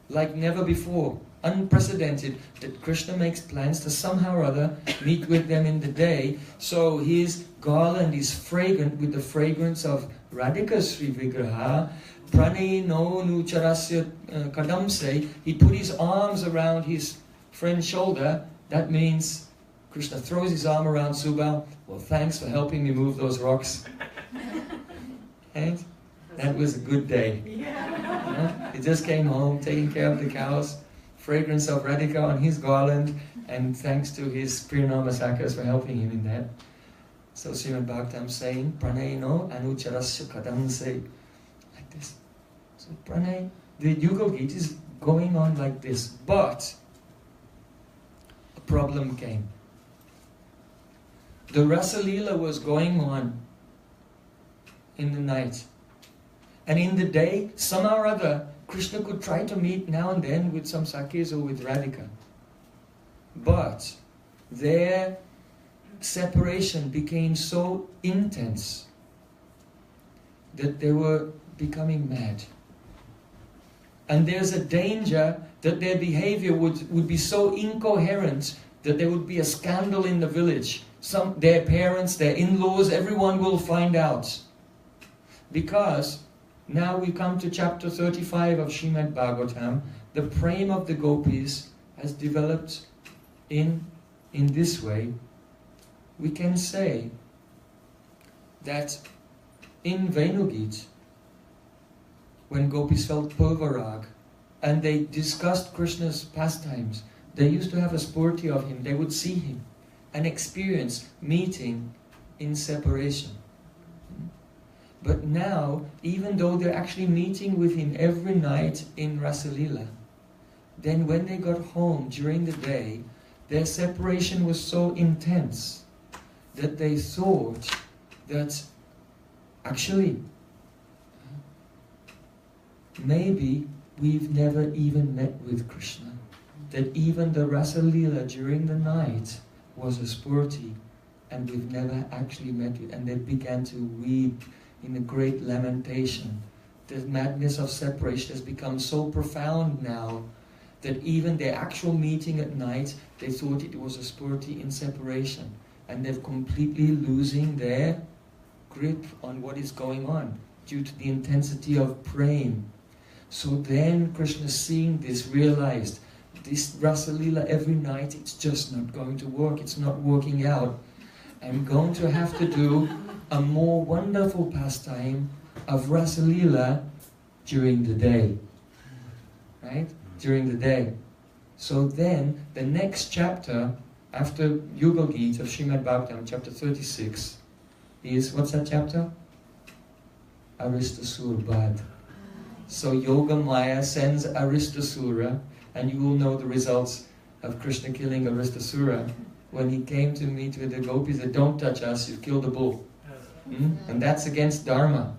like never before, unprecedented, that Krishna makes plans to somehow or other meet with them in the day. So his garland is fragrant with the fragrance of Radhika's Sri Vigraha. Prane no nucharasya kadamse. He put his arms around his friend's shoulder. That means Krishna throws his arm around Subal. Well, thanks for helping me move those rocks. And that was a good day. He just came home, taking care of the cows. Fragrance of Radhika on his garland, and thanks to his Pranama Sakas for helping him in that. So Srimad Bhagavatam saying, Pranay no anucharasya kadamse, like this. So Pranay, the Yugal Gita is going on like this, but a problem came. The Rasa Leela was going on in the night, and in the day, somehow or other, Krishna could try to meet now and then with some Sakis or with Radhika. But their separation became so intense that they were becoming mad. And there's a danger that their behavior would be so incoherent that there would be a scandal in the village. Their parents, their in-laws, everyone will find out. Because now we come to chapter 35 of Srimad Bhagavatam. The prema of the gopis has developed in in this way, we can say that in Venugit, when gopis felt purvarag and they discussed Krishna's pastimes, they used to have a spurti of him. They would see him and experience meeting in separation. But now, even though they're actually meeting with him every night in Rasalila, then when they got home during the day, their separation was so intense that they thought that actually, maybe we've never even met with Krishna. That even the Rasalila during the night was a spurti, and we've never actually met with. And they began to weep in a great lamentation. The madness of separation has become so profound now that even their actual meeting at night, they thought it was a spurti in separation. And they're completely losing their grip on what is going on due to the intensity of praying. So then Krishna, seeing this, realized this Rasalila every night, it's just not going to work. It's not working out. I'm going to have to do a more wonderful pastime of Rasalila during the day. Right? During the day. So then, the next chapter, after Yugal Gita of Srimad Bhagavatam, chapter 36, is, what's that chapter? Aristasura Bad. So Yoga Maya sends Aristasura, and you will know the results of Krishna killing Aristasura. When he came to meet with the gopis, said, don't touch us, you've killed a bull. And that's against Dharma.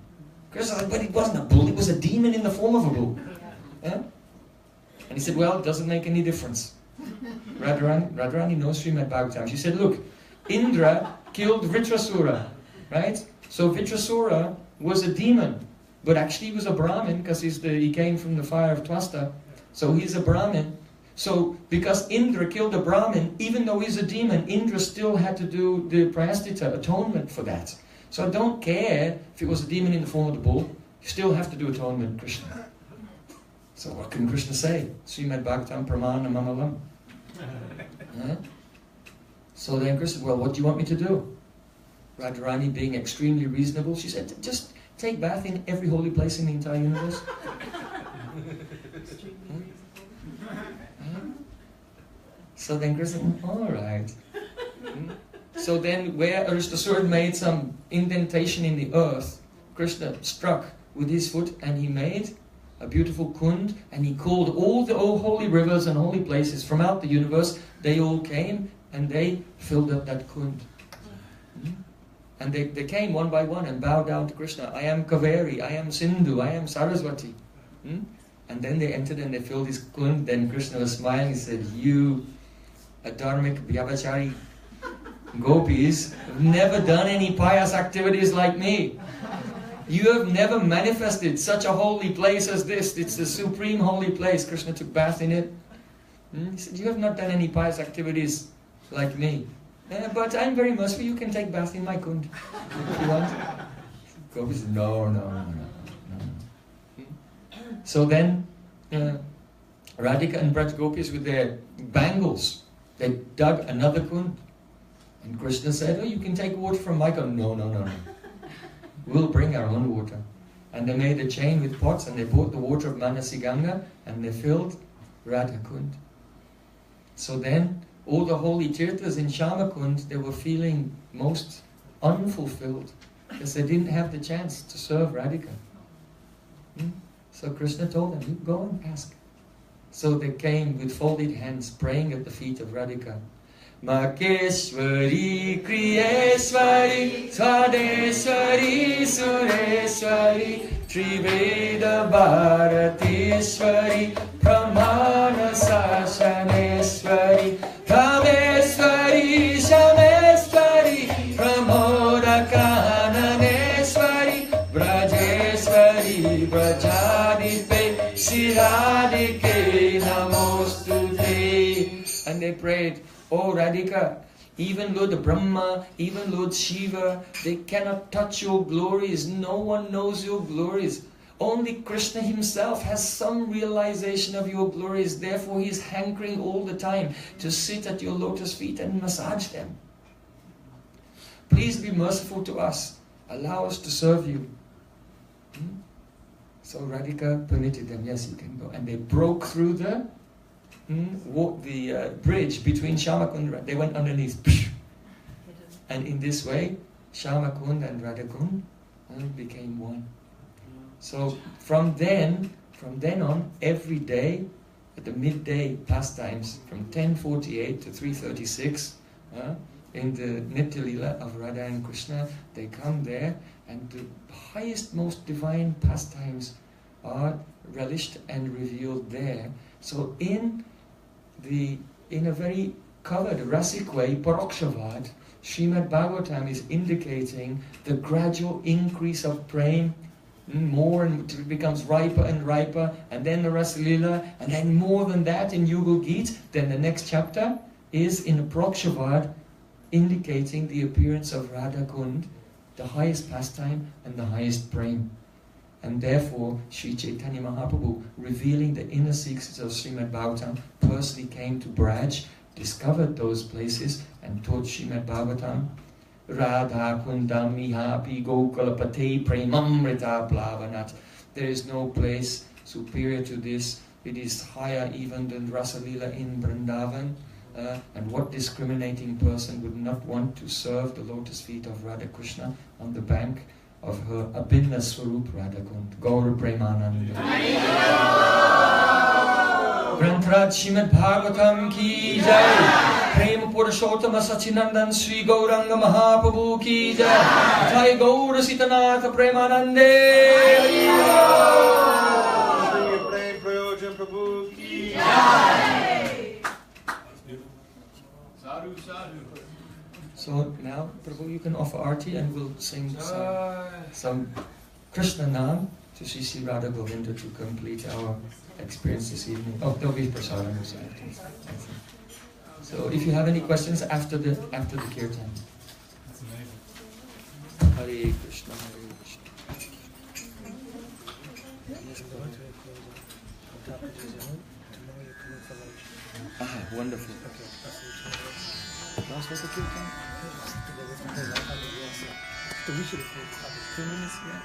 Krishna said, but it wasn't a bull, it was a demon in the form of a bull. Yeah? And he said, well, it doesn't make any difference. Radharani knows Srimad Bhagavatam. She said, look, Indra killed Vritrasura, right? So Vritrasura was a demon, but actually he was a Brahmin because he came from the fire of Twasta. So he's a Brahmin. So because Indra killed a Brahmin, even though he's a demon, Indra still had to do the prayastita, atonement for that. So I don't care if it was a demon in the form of the bull, you still have to do atonement, Krishna. So what can Krishna say? Srimad Bhagavatam Pramana Mamalam. So then Krishna said, well, what do you want me to do? Radharani, being extremely reasonable, she said, just take bath in every holy place in the entire universe. So then Krishna said, alright. So then where Aristasura made some indentation in the earth, Krishna struck with his foot and he made a beautiful kund, and he called all the holy rivers and holy places from out the universe. They all came and they filled up that kund. And they came one by one and bowed down to Krishna. I am Kaveri, I am Sindhu, I am Saraswati. And then they entered and they filled his kund. Then Krishna was smiling. He said, you adharmic vyabhachari gopis have never done any pious activities like me. You have never manifested such a holy place as this. It's the supreme holy place. Krishna took bath in it. He said, you have not done any pious activities like me. But I'm very merciful. You can take bath in my kund if you want. Gopis said, no. So then, Radhika and Braj Gopis with their bangles, they dug another kund. And Krishna said, oh, you can take water from my kund. No. We'll bring our own water. And they made a chain with pots and they brought the water of Manasi Ganga and they filled Radha Kund. So then, all the holy tirthas in Shama Kund, they were feeling most unfulfilled because they didn't have the chance to serve Radhika. So Krishna told them, you go and ask. So they came with folded hands praying at the feet of Radhika. Makeshwari, Kriyeshwari, Swadeshwari, Sureshwari, Triveda Bharateshwari, Pramana Sashaneshwari, Kameshwari, Shameshwari, Pramoda Kananeshwari, Brajeshwari, Brajadipe, Shiradike, Namostute. And they prayed, oh Radhika, even Lord Brahma, even Lord Shiva, they cannot touch your glories. No one knows your glories. Only Krishna himself has some realization of your glories. Therefore he is hankering all the time to sit at your lotus feet and massage them. Please be merciful to us. Allow us to serve you. So Radhika permitted them, yes, you can go. And they broke through the bridge between Shyamakund and they went underneath. And in this way, Shyamakund and Radhakund became one. So from then on, every day at the midday pastimes, from 10:48 to 3:36, in the Nitya Lila of Radha and Krishna, they come there, and the highest, most divine pastimes are relished and revealed there. So in a very covered, rasic way, Parokshavad, Srimad Bhagavatam is indicating the gradual increase of prema, more and it becomes riper and riper, and then the Rasalila, and then more than that in Yugal Geet. Then the next chapter is in the Parokshavad, indicating the appearance of Radha Kund, the highest pastime and the highest prema. And therefore, Srī Caitanya Mahāprabhu, revealing the inner secrets of Srimad Bhagavatam, personally came to Braj, discovered those places, and taught Srimad Bhagavatam. Radha Kundam Mihapi Gokalapate Premamrita Plavanat. There is no place superior to this. It is higher even than Rasalila in Vrindavan. And what discriminating person would not want to serve the lotus feet of Radha Krishna on the bank of her Abhinna Swarup Radha Kund? Gaura Premananda. Grantraj Srimad Bhagavatam ki jai. Prema Purushottama Sachinandan Sri Gauranga Mahaprabhu ki jai. Jai Gaura Sitanatha Premanande. Shri Prem Prayojan Prabhu ki jai. Sadhu, sadhu. So now, Prabhu, you can offer arti and we'll sing some Krishna Nam to Sri Radha Govinda to complete our experience this evening. Oh, there'll be prasadam also. So if you have any questions after the kirtan. That's amazing. Hare Krishna, Hare Krishna. Ah, wonderful. Last was the kirtan? 2 minutes, yeah.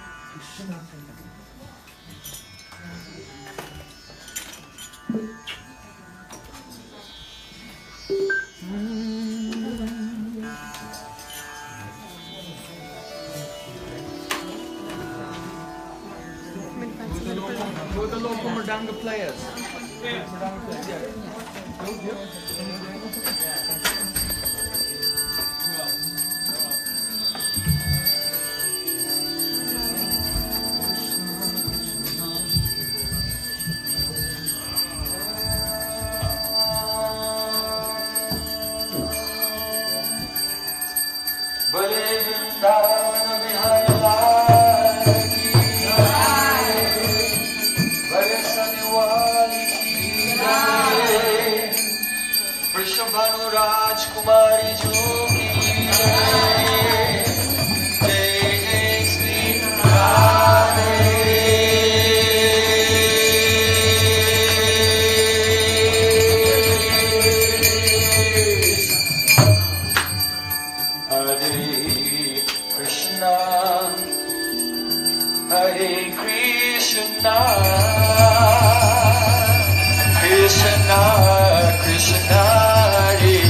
Who are the local Mridanga players? Mridanga players, yeah. Kumari Jogi Jai Sri Radhe Hare Krishna Hare Krishna Krishna Krishna Hare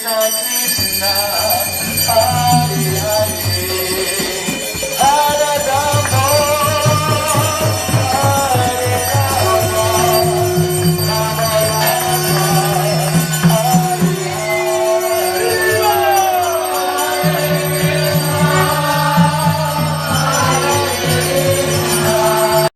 Hare